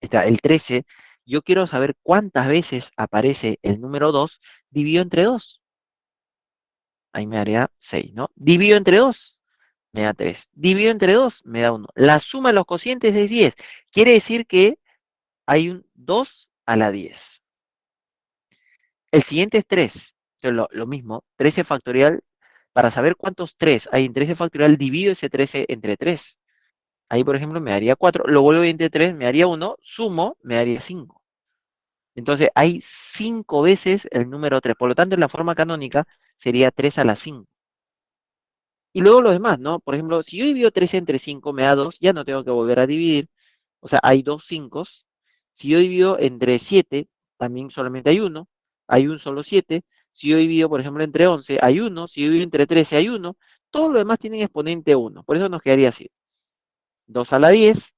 está el 13, yo quiero saber cuántas veces aparece el número 2, divido entre 2. Ahí me daría 6, ¿no? Divido entre 2, me da 3. Divido entre 2, me da 1. La suma de los cocientes es 10. Quiere decir que hay un 2 a la 10. El siguiente es 3. Entonces, lo mismo, 13 factorial. Para saber cuántos 3 hay en 13 factorial, divido ese 13 entre 3. Ahí, por ejemplo, me daría 4. Lo vuelvo entre 3, me daría 1. Sumo, me daría 5. Entonces, hay 5 veces el número 3. Por lo tanto, en la forma canónica sería 3 a la 5. Y luego los demás, ¿no? Por ejemplo, si yo divido 3 entre 5 me da 2, ya no tengo que volver a dividir. O sea, hay 2 5. Si yo divido entre 7, también solamente hay 1. Hay un solo 7. Si yo divido, por ejemplo, entre 11, hay 1. Si yo divido entre 13, hay 1. Todos los demás tienen exponente 1. Por eso nos quedaría así. 2 a la 10,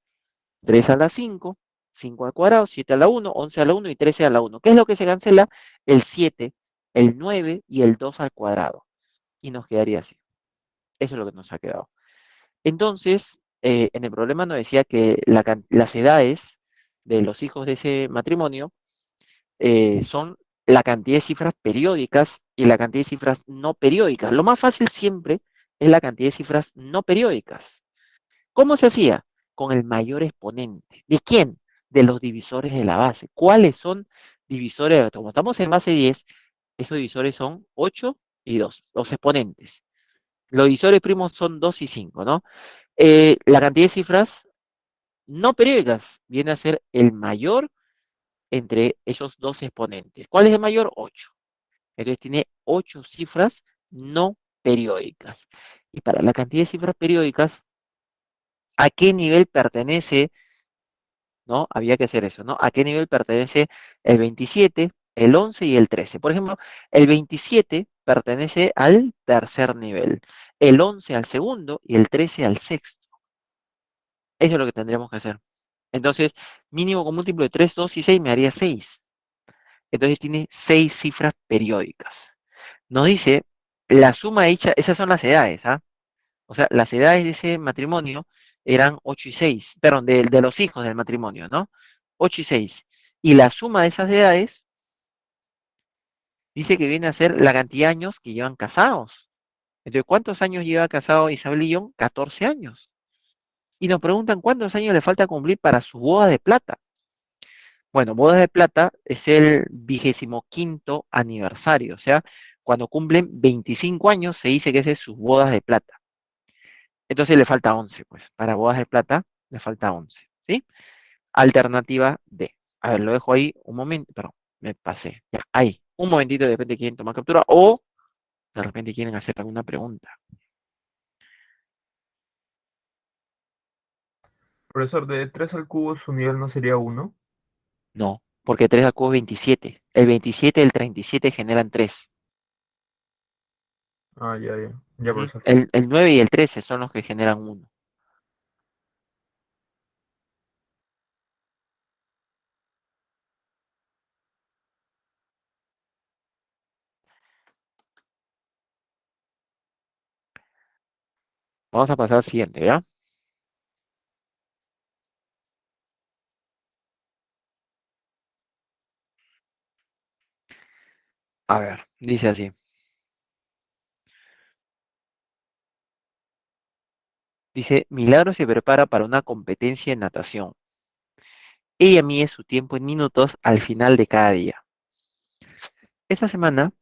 3 a la 5, 5 al cuadrado, 7 a la 1, 11 a la 1 y 13 a la 1. ¿Qué es lo que se cancela? El 7, el 9 y el 2 al cuadrado. Y nos quedaría así. Eso es lo que nos ha quedado. Entonces, en el problema nos decía que las edades de los hijos de ese matrimonio son la cantidad de cifras periódicas y la cantidad de cifras no periódicas. Lo más fácil siempre es la cantidad de cifras no periódicas. ¿Cómo se hacía? Con el mayor exponente. ¿De quién? De los divisores de la base. ¿Cuáles son divisores? Como estamos en base 10, esos divisores son 8 y 2, los exponentes. Los divisores primos son 2 y 5, ¿no? La cantidad de cifras no periódicas viene a ser el mayor entre esos dos exponentes. ¿Cuál es el mayor? 8. Entonces tiene 8 cifras no periódicas. Y para la cantidad de cifras periódicas, ¿a qué nivel pertenece? ¿No? Había que hacer eso, ¿no? ¿A qué nivel pertenece el 27, el 11 y el 13? Por ejemplo, el 27 pertenece al tercer nivel, el 11 al segundo y el 13 al sexto. Eso es lo que tendríamos que hacer. Entonces, mínimo con múltiplo de 3, 2 y 6 me daría 6. Entonces tiene 6 cifras periódicas. Nos dice la suma hecha, esas son las edades, ¿ah? O sea, las edades de ese matrimonio eran 8 y 6, perdón, de los hijos del matrimonio, ¿no? 8 y 6. Y la suma de esas edades dice que viene a ser la cantidad de años que llevan casados. Entonces, ¿cuántos años lleva casado Isabel y John? 14 años. Y nos preguntan cuántos años le falta cumplir para su boda de plata. Bueno, bodas de plata es el 25º aniversario, o sea, cuando cumplen 25 años se dice que ese es sus bodas de plata. Entonces le falta 11, pues, para bodas de plata le falta 11, ¿sí? Alternativa D. A ver, lo dejo ahí un momento, perdón, me pasé. Ya, ahí. Un momentito, de repente quieren tomar captura o de repente quieren hacer alguna pregunta. Profesor, de 3 al cubo su nivel no sería uno. No, porque 3 al cubo es 27. El 27 y el 37 generan 3. Ah, ya, ya. Ya, Ujú. profesor. El 9 y el 13 son los que generan 1. Vamos a pasar al siguiente, ¿ya? A ver, dice así. Dice, Milagro se prepara para una competencia en natación. Ella mide su tiempo en minutos al final de cada día. Esta semana,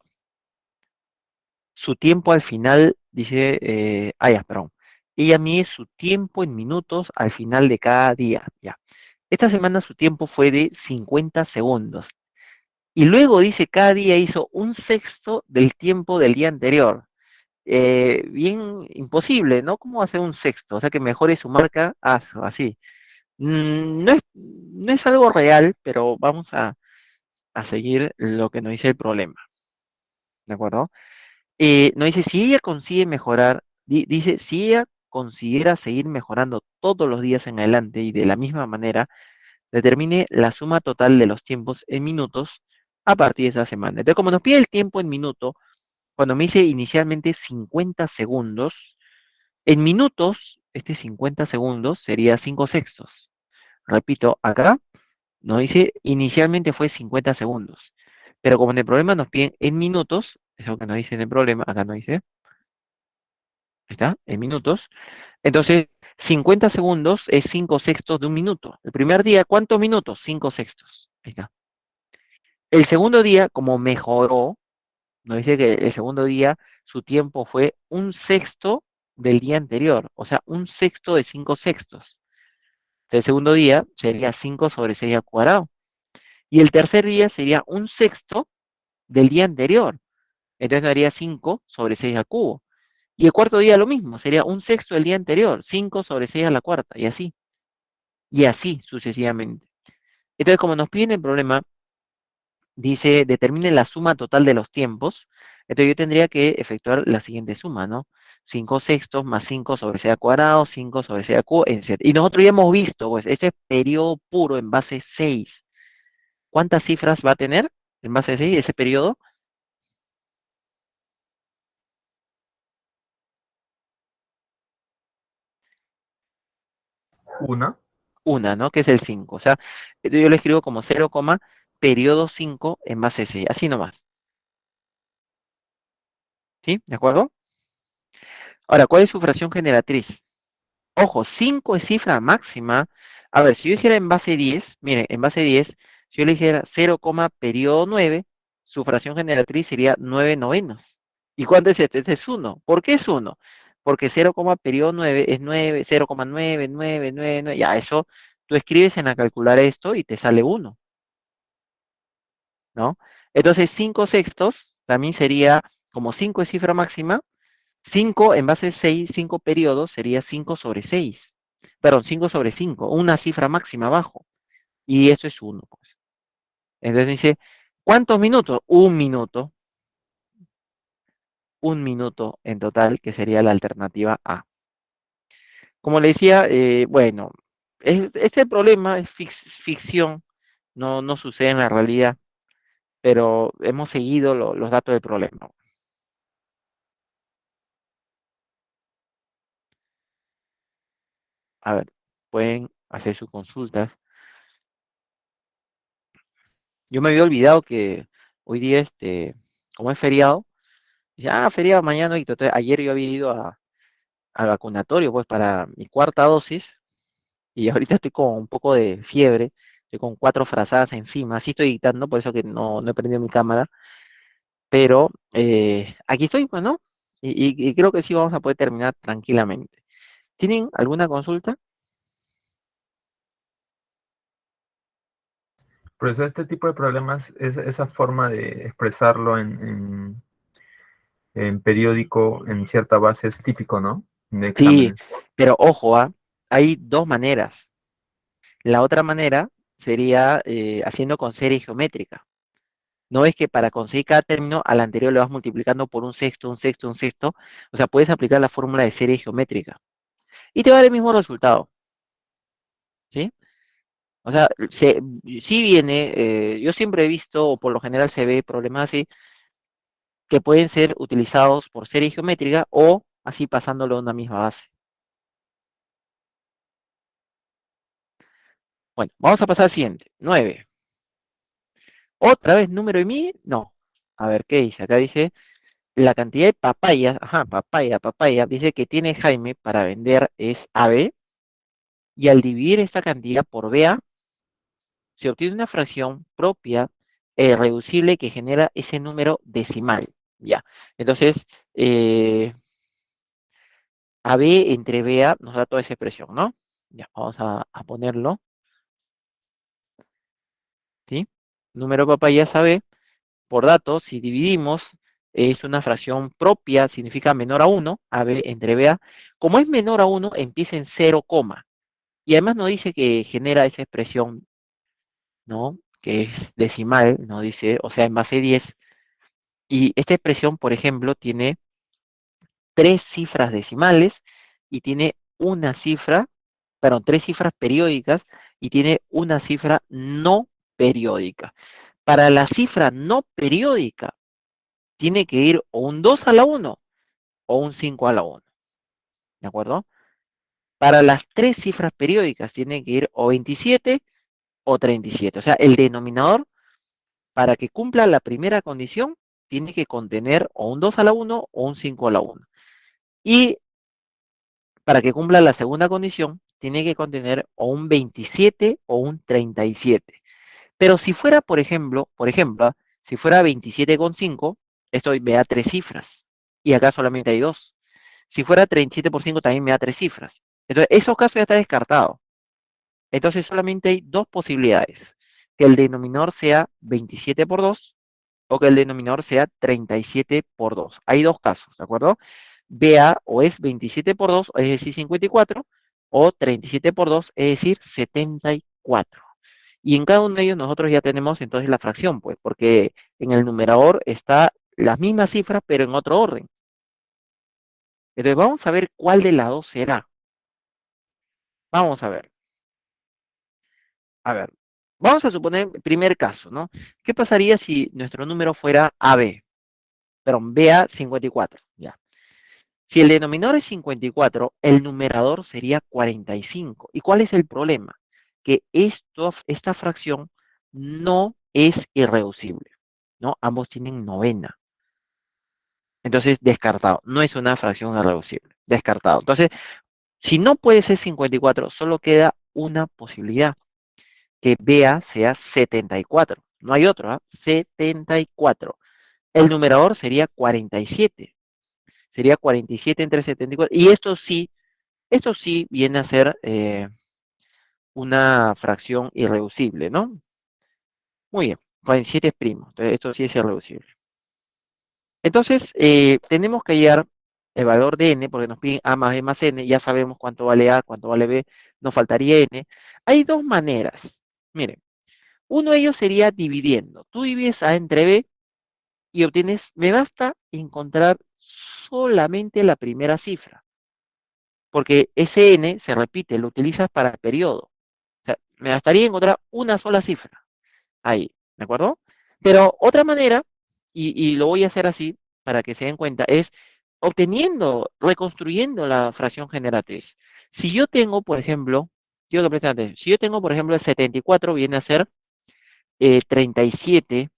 su tiempo al final, dice, ya, perdón. Ella mide su tiempo en minutos al final de cada día. Ya. Esta semana su tiempo fue de 50 segundos. Y luego dice, cada día hizo un sexto del tiempo del día anterior. Bien imposible, ¿no? ¿Cómo hacer un sexto? O sea, que mejore su marca, así. No es algo real, pero vamos a seguir lo que nos dice el problema, ¿de acuerdo? Nos dice, si ella consigue mejorar, dice, si ella considera seguir mejorando todos los días en adelante y de la misma manera, determine la suma total de los tiempos en minutos a partir de esa semana. Entonces, como nos pide el tiempo en minuto, cuando me dice inicialmente 50 segundos, en minutos, este 50 segundos sería 5 sextos. Repito, acá nos dice, inicialmente fue 50 segundos, pero como en el problema nos piden en minutos, eso que nos dice en el problema, acá nos dice, ahí está, en minutos, entonces 50 segundos es 5 sextos de un minuto. El primer día, ¿cuántos minutos? 5 sextos. Ahí está. El segundo día, como mejoró, nos dice que el segundo día su tiempo fue un sexto del día anterior, o sea, un sexto de 5 sextos. El segundo día sería 5 sobre 6 al cuadrado. Y el tercer día sería un sexto del día anterior. Entonces nos daría 5 sobre 6 al cubo. Y el cuarto día lo mismo, sería un sexto del día anterior, 5 sobre 6 a la cuarta, y así sucesivamente. Entonces, como nos piden el problema, dice, determine la suma total de los tiempos, entonces yo tendría que efectuar la siguiente suma, ¿no? 5 sextos más 5 sobre 6 al cuadrado, 5 sobre 6 al cubo, etc. Y nosotros ya hemos visto, pues, este periodo puro en base 6. ¿Cuántas cifras va a tener en base 6 ese periodo? Una. Una, ¿no? Que es el 5. O sea, yo lo escribo como 0, periodo 5 en base 6. Así nomás. ¿Sí? ¿De acuerdo? Ahora, ¿cuál es su fracción generatriz? Ojo, 5 es cifra máxima. A ver, si yo dijera en base 10, mire, en base 10, si yo le dijera 0, periodo 9, su fracción generatriz sería 9 novenos. ¿Y cuánto es este? Este es 1. ¿Por qué es 1? Porque 0, periodo 9 es 9, 0,999. Ya, eso tú escribes en la calculadora esto y te sale 1. ¿No? Entonces 5 sextos también sería, como 5 es cifra máxima, 5 en base a 6, 5 periodos sería 5 sobre 6. Perdón, 5 sobre 5, una cifra máxima abajo. Y eso es 1, pues. Entonces dice, ¿cuántos minutos? Un minuto en total, que sería la alternativa A. Como le decía, bueno, este problema es ficción, no sucede en la realidad, pero hemos seguido los datos del problema. A ver, pueden hacer sus consultas. Yo me había olvidado que hoy día, como es feriado, dije, feriado mañana, y entonces ayer yo había ido al vacunatorio, pues, para mi cuarta dosis, y ahorita estoy con un poco de fiebre, estoy con 4 frazadas encima, sí estoy dictando, por eso que no he prendido mi cámara, pero aquí estoy, pues, ¿no? Y creo que sí vamos a poder terminar tranquilamente. ¿Tienen alguna consulta? Profesor, este tipo de problemas, esa forma de expresarlo en periódico, en cierta base, es típico, ¿no? De Sí, exámenes. pero ojo, hay dos maneras. La otra manera sería haciendo con serie geométrica. No es que para conseguir cada término al anterior lo vas multiplicando por un sexto, un sexto, un sexto. O sea, puedes aplicar la fórmula de serie geométrica y te va a dar el mismo resultado, ¿sí? O sea, sí viene, yo siempre he visto, o por lo general se ve problemas así, que pueden ser utilizados por serie geométrica o así pasándolo a una misma base. Bueno, vamos a pasar al siguiente. 9. ¿Otra vez número y mi? No. A ver, ¿qué dice? Acá dice la cantidad de papayas, papaya, dice que tiene Jaime para vender es AB, y al dividir esta cantidad por BA, se obtiene una fracción propia reducible que genera ese número decimal. Ya. Entonces, AB entre BA nos da toda esa expresión, ¿no? Ya, vamos a ponerlo, ¿sí? Número de papayas AB por datos, si dividimos, es una fracción propia, significa menor a 1, AB entre BA. Como es menor a 1, empieza en 0, y además nos dice que genera esa expresión, ¿no? Que es decimal, nos dice, o sea, en base 10. Y esta expresión, por ejemplo, tiene 3 cifras decimales y tiene una cifra, perdón, 3 cifras periódicas y tiene una cifra no periódica. Para la cifra no periódica, tiene que ir o un 2 a la 1 o un 5 a la 1, ¿de acuerdo? Para las 3 cifras periódicas, tiene que ir o 27 o 37. O sea, el denominador, para que cumpla la primera condición, tiene que contener o un 2 a la 1 o un 5 a la 1. Y para que cumpla la segunda condición, tiene que contener o un 27 o un 37. Pero si fuera, por ejemplo, si fuera 27,5, esto me da 3 cifras. Y acá solamente hay 2. Si fuera 37 por 5, también me da 3 cifras. Entonces, esos casos ya está descartado. Entonces, solamente hay dos posibilidades. Que el denominador sea 27 por 2 o que el denominador sea 37 por 2. Hay dos casos, ¿de acuerdo? BA o es 27 por 2, es decir, 54, o 37 por 2, es decir, 74. Y en cada uno de ellos nosotros ya tenemos entonces la fracción, pues, porque en el numerador está las mismas cifras, pero en otro orden. Entonces vamos a ver cuál de las dos será. Vamos a ver. A ver, vamos a suponer, primer caso, ¿no? ¿Qué pasaría si nuestro número fuera AB? Perdón, BA 54, ya. Si el denominador es 54, el numerador sería 45. ¿Y cuál es el problema? Que esta fracción no es irreducible, ¿no? Ambos tienen novena. Entonces, descartado. No es una fracción irreducible. Descartado. Entonces, si no puede ser 54, solo queda una posibilidad, que BA sea 74. No hay otro, ¿ah? 74. El numerador sería 47. Sería 47 entre 74. Y esto sí viene a ser una fracción irreducible, ¿no? Muy bien, 47 es primo, entonces esto sí es irreducible. Entonces, tenemos que hallar el valor de n, porque nos piden a más b más n, ya sabemos cuánto vale a, cuánto vale b, nos faltaría n. Hay dos maneras. Miren, uno de ellos sería dividiendo. Tú divides a entre b y obtienes, me basta encontrar solamente la primera cifra, porque ese n se repite, lo utilizas para el periodo. O sea, me bastaría encontrar una sola cifra ahí, ¿de acuerdo? Pero otra manera, y lo voy a hacer así para que se den cuenta, es obteniendo, reconstruyendo la fracción generatriz. Si yo tengo, por ejemplo, quiero que presten atención, si yo tengo, por ejemplo, el 74 viene a ser 37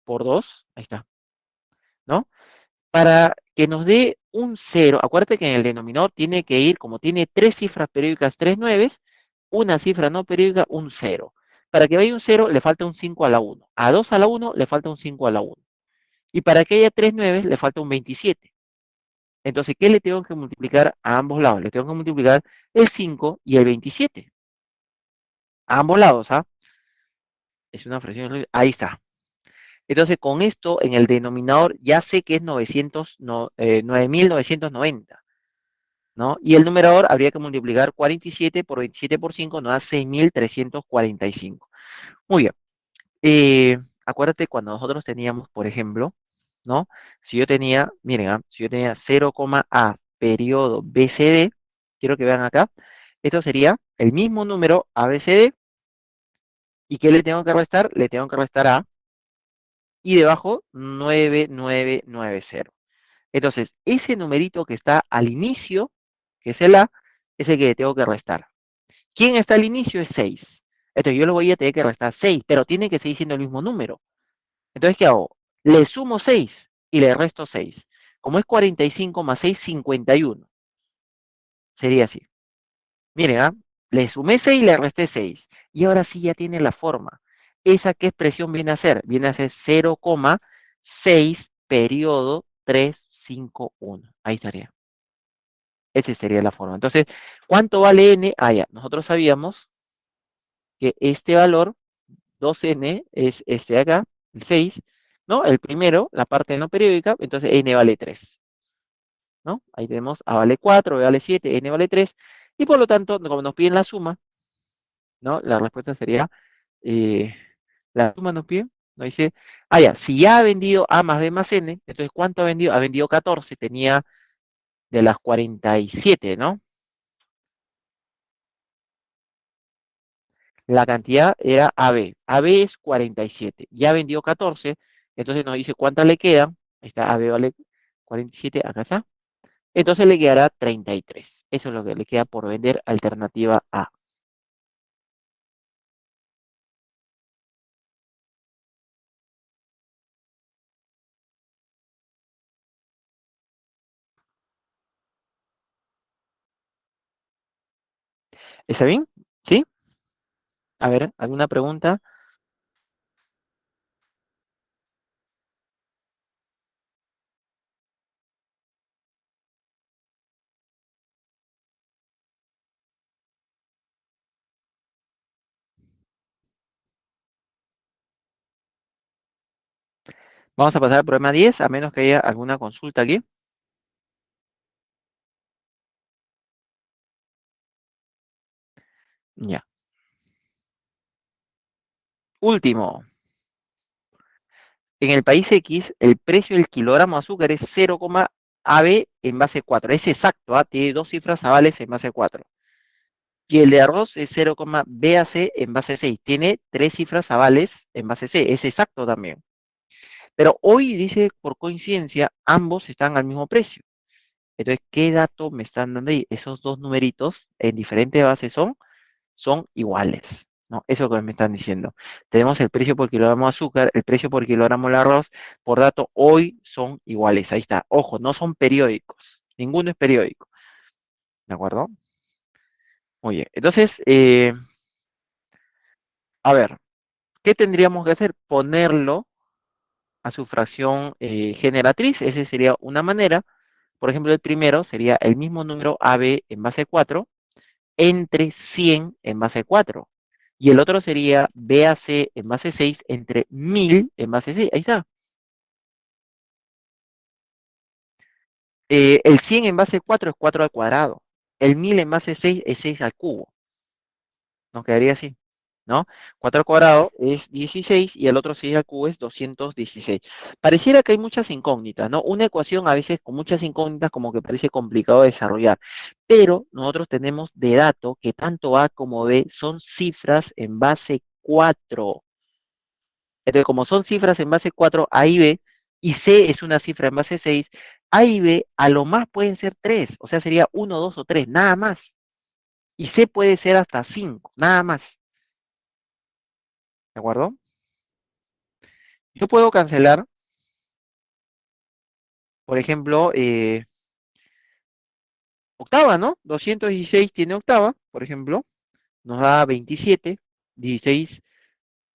por 2, ahí está, ¿no? Para que nos dé un 0, acuérdate que en el denominador tiene que ir, como tiene 3 cifras periódicas, 3 nueves, una cifra no periódica, un 0. Para que vaya un 0 le falta un 5 a la 1. A 2 a la 1 le falta un 5 a la 1. Y para que haya 3 nueves le falta un 27. Entonces, ¿qué le tengo que multiplicar a ambos lados? Le tengo que multiplicar el 5 y el 27. A ambos lados, ¿ah? Es una fracción, ahí está. Entonces, con esto en el denominador ya sé que es 9.990, ¿no? Y el numerador habría que multiplicar 47 por 27 por 5, nos da 6.345. Muy bien. Acuérdate cuando nosotros teníamos, por ejemplo, ¿no? Si yo tenía, miren, si yo tenía 0, A periodo BCD, quiero que vean acá, esto sería el mismo número ABCD, ¿y qué le tengo que restar? Le tengo que restar A, y debajo 9990. Entonces, ese numerito que está al inicio, que es el A, es el que le tengo que restar. ¿Quién está al inicio? Es 6. Entonces, yo le voy a tener que restar 6, pero tiene que seguir siendo el mismo número. Entonces, ¿qué hago? Le sumo 6 y le resto 6. Como es 45 más 6, 51. Sería así. Miren, le sumé 6 y le resté 6. Y ahora sí ya tiene la forma. ¿Esa qué expresión viene a ser? Viene a ser 0,6 periodo 351. Ahí estaría. Esa sería la forma. Entonces, ¿cuánto vale n? Ah, ya. Nosotros sabíamos que este valor, 2n, es este de acá, el 6, ¿no? El primero, la parte no periódica, entonces n vale 3, ¿no? Ahí tenemos A vale 4, B vale 7, n vale 3, y por lo tanto, como nos piden la suma, ¿no? La respuesta sería, eh, la suma nos pide, nos dice, ah, ya, si ya ha vendido A más B más N, entonces ¿cuánto ha vendido? Ha vendido 14, tenía de las 47, ¿no? La cantidad era AB. AB es 47. Ya vendió 14, entonces nos dice cuántas le quedan. Ahí está, AB vale 47, acá está. Entonces le quedará 33. Eso es lo que le queda por vender, alternativa A. ¿Está bien? ¿Sí? A ver, ¿alguna pregunta? Vamos a pasar al problema 10, a menos que haya alguna consulta aquí. Ya. Último. En el país X, el precio del kilogramo de azúcar es 0, AB en base 4. Es exacto, tiene dos cifras avales en base 4. Y el de arroz es 0, BAC en base 6. Tiene tres cifras avales en base C. Es exacto también. Pero hoy dice, por coincidencia, ambos están al mismo precio. Entonces, ¿qué dato me están dando ahí? Esos dos numeritos en diferentes bases son iguales, ¿no? Eso es lo que me están diciendo. Tenemos el precio por kilogramo de azúcar, el precio por kilogramo de arroz, por dato, hoy son iguales. Ahí está. Ojo, no son periódicos. Ninguno es periódico. ¿De acuerdo? Muy bien. Entonces, a ver, ¿qué tendríamos que hacer? Ponerlo a su fracción generatriz. Esa sería una manera. Por ejemplo, el primero sería el mismo número AB en base 4 entre 100 en base 4. Y el otro sería BAC en base 6 entre 1000 en base 6. Ahí está. El 100 en base 4 es 4 al cuadrado. El 1000 en base 6 es 6 al cubo. Nos quedaría así, ¿no? 4 al cuadrado es 16 y el otro 6 al cubo es 216. Pareciera que hay muchas incógnitas, ¿no? Una ecuación a veces con muchas incógnitas como que parece complicado de desarrollar, pero nosotros tenemos de dato que tanto A como B son cifras en base 4. Entonces, como son cifras en base 4, A y B, y C es una cifra en base 6, A y B a lo más pueden ser 3, o sea, sería 1, 2 o 3, nada más. Y C puede ser hasta 5, nada más. ¿De acuerdo? Yo puedo cancelar, por ejemplo, octava, ¿no? 216 tiene octava, por ejemplo, nos da 27, 16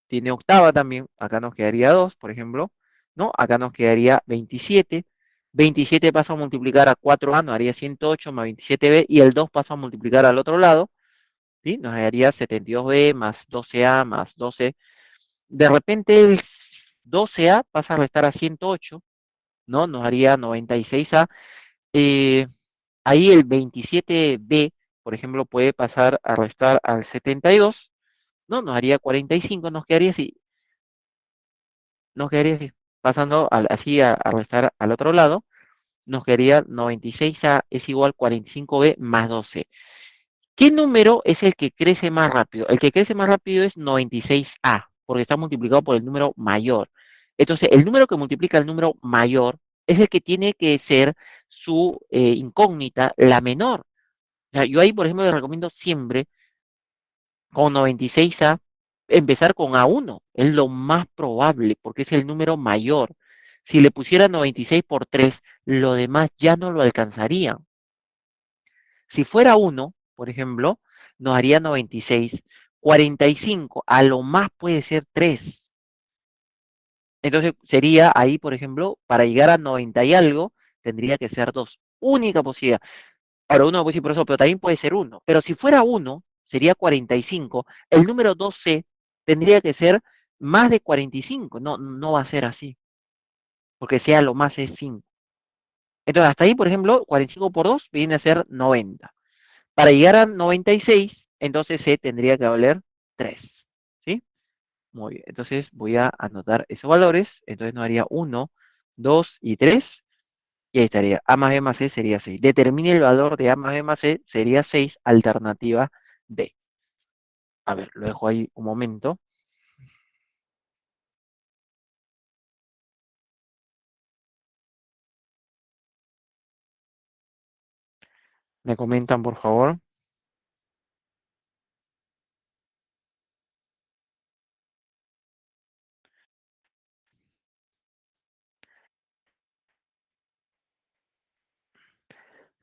tiene octava también, acá nos quedaría 2, por ejemplo, ¿no? Acá nos quedaría 27, 27 paso a multiplicar a 4a, nos haría 108 más 27b, y el 2 paso a multiplicar al otro lado, ¿sí? Nos daría 72b más 12a más 12. De repente el 12a pasa a restar a 108, ¿no? Nos haría 96a. Eh, Ahí el 27b, por ejemplo, puede pasar a restar al 72, ¿no? Nos haría 45, nos quedaría así, pasando así a restar al otro lado, nos quedaría 96a es igual 45b más 12. ¿Qué número es el que crece más rápido? El que crece más rápido es 96a, porque está multiplicado por el número mayor. Entonces, el número que multiplica el número mayor es el que tiene que ser su incógnita, la menor. O sea, yo ahí, por ejemplo, les recomiendo siempre con 96a empezar con A1. Es lo más probable, porque es el número mayor. Si le pusiera 96 por 3, lo demás ya no lo alcanzaría. Si fuera 1, por ejemplo, nos haría 96, 45, a lo más puede ser 3. Entonces sería ahí, por ejemplo, para llegar a 90 y algo, tendría que ser 2. Única posibilidad. Ahora uno puede decir por eso, pero también puede ser 1. Pero si fuera 1, sería 45. El número 12 tendría que ser más de 45. No, no va a ser así, porque sea lo más es 5. Entonces hasta ahí, por ejemplo, 45 por 2 viene a ser 90. Para llegar a 96, entonces C tendría que valer 3. ¿Sí? Muy bien. Entonces voy a anotar esos valores. Entonces nos haría 1, 2 y 3. Y ahí estaría. A más B más C sería 6. Determine el valor de A más B más C, sería 6, alternativa D. A ver, lo dejo ahí un momento. Me comentan, por favor.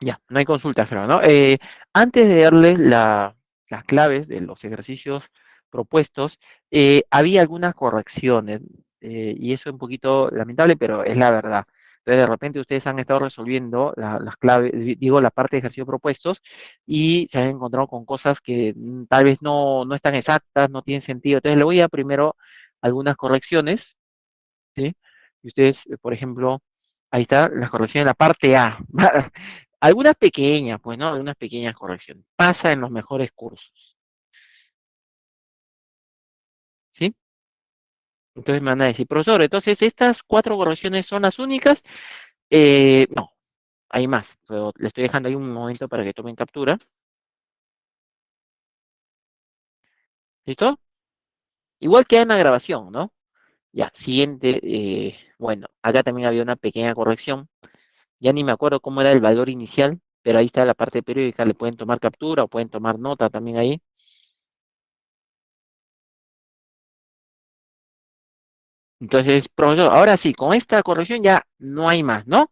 Ya, no hay consultas, creo, ¿no? Antes de darles las claves de los ejercicios propuestos, había algunas correcciones, y eso es un poquito lamentable, pero es la verdad. Entonces, de repente ustedes han estado resolviendo las claves, digo, la parte de ejercicios propuestos, y se han encontrado con cosas que tal vez no están exactas, no tienen sentido. Entonces, le voy a primero algunas correcciones, ¿sí? Y ustedes, por ejemplo, ahí está las correcciones en la parte A. Algunas pequeñas, pues, ¿no? Algunas pequeñas correcciones. Pasa en los mejores cursos, ¿sí? Entonces me van a decir, profesor, entonces estas 4 correcciones son las únicas. No, hay más, pero le estoy dejando ahí un momento para que tomen captura. ¿Listo? Igual queda en la grabación, ¿no? Ya, siguiente. Bueno, acá también había una pequeña corrección. Ya ni me acuerdo cómo era el valor inicial, pero ahí está la parte periódica. Le pueden tomar captura o pueden tomar nota también ahí. Entonces, profesor, ahora sí, con esta corrección ya no hay más, ¿no?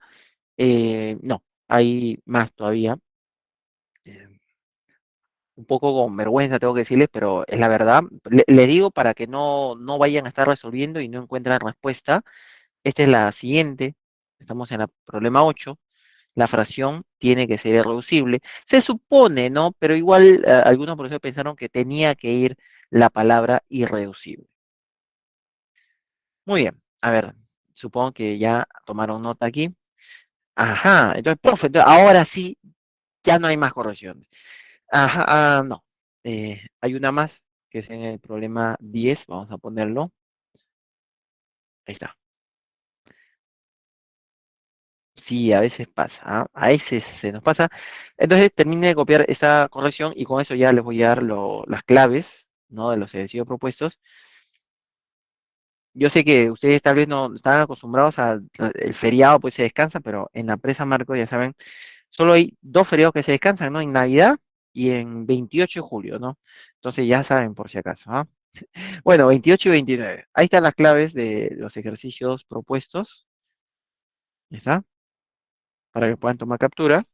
No, hay más todavía. Eh, un poco con vergüenza tengo que decirles, pero es la verdad. Le digo para que no vayan a estar resolviendo y no encuentran respuesta. Esta es la siguiente. Estamos en el problema 8. La fracción tiene que ser irreducible. Se supone, ¿no? Pero igual algunos profesores pensaron que tenía que ir la palabra irreducible. Muy bien. A ver, supongo que ya tomaron nota aquí. Ajá, entonces, profe, ahora sí, ya no hay más correcciones. Ajá, no. Hay una más, que es en el problema 10, vamos a ponerlo. Ahí está. Sí, a veces pasa, ¿ah? A veces se nos pasa. Entonces termine de copiar esta corrección y con eso ya les voy a dar las claves, ¿no? De los ejercicios propuestos. Yo sé que ustedes tal vez no están acostumbrados al el feriado, pues se descansa, pero en la empresa Marco, ya saben, solo hay 2 feriados que se descansan, ¿no? En Navidad y en 28 de julio, ¿no? Entonces ya saben por si acaso, ¿ah? Bueno, 28 y 29. Ahí están las claves de los ejercicios propuestos. ¿Ya está? Para que puedan tomar captura.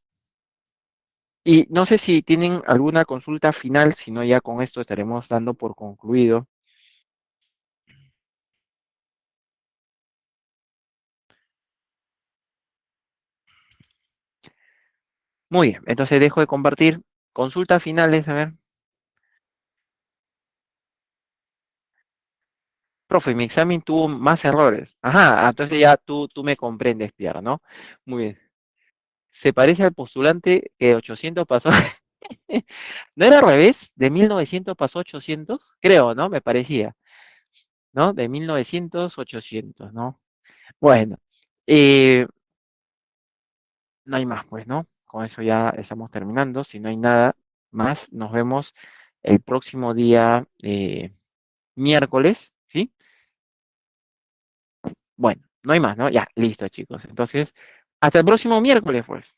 Y no sé si tienen alguna consulta final, si no ya con esto estaremos dando por concluido. Muy bien, entonces dejo de compartir. Consultas finales, a ver. Profe, mi examen tuvo más errores. Ajá, entonces ya tú me comprendes, Pierre, ¿no? Muy bien. Se parece al postulante que 800 pasó. ¿No era al revés? ¿De 1900 pasó a 800? Creo, ¿no? Me parecía, ¿no? De 1900 a 800, ¿no? Bueno, eh, no hay más, pues, ¿no? Con eso ya estamos terminando. Si no hay nada más, nos vemos el próximo día miércoles, ¿sí? Bueno, no hay más, ¿no? Ya, listo, chicos. Entonces, hasta el próximo miércoles, pues.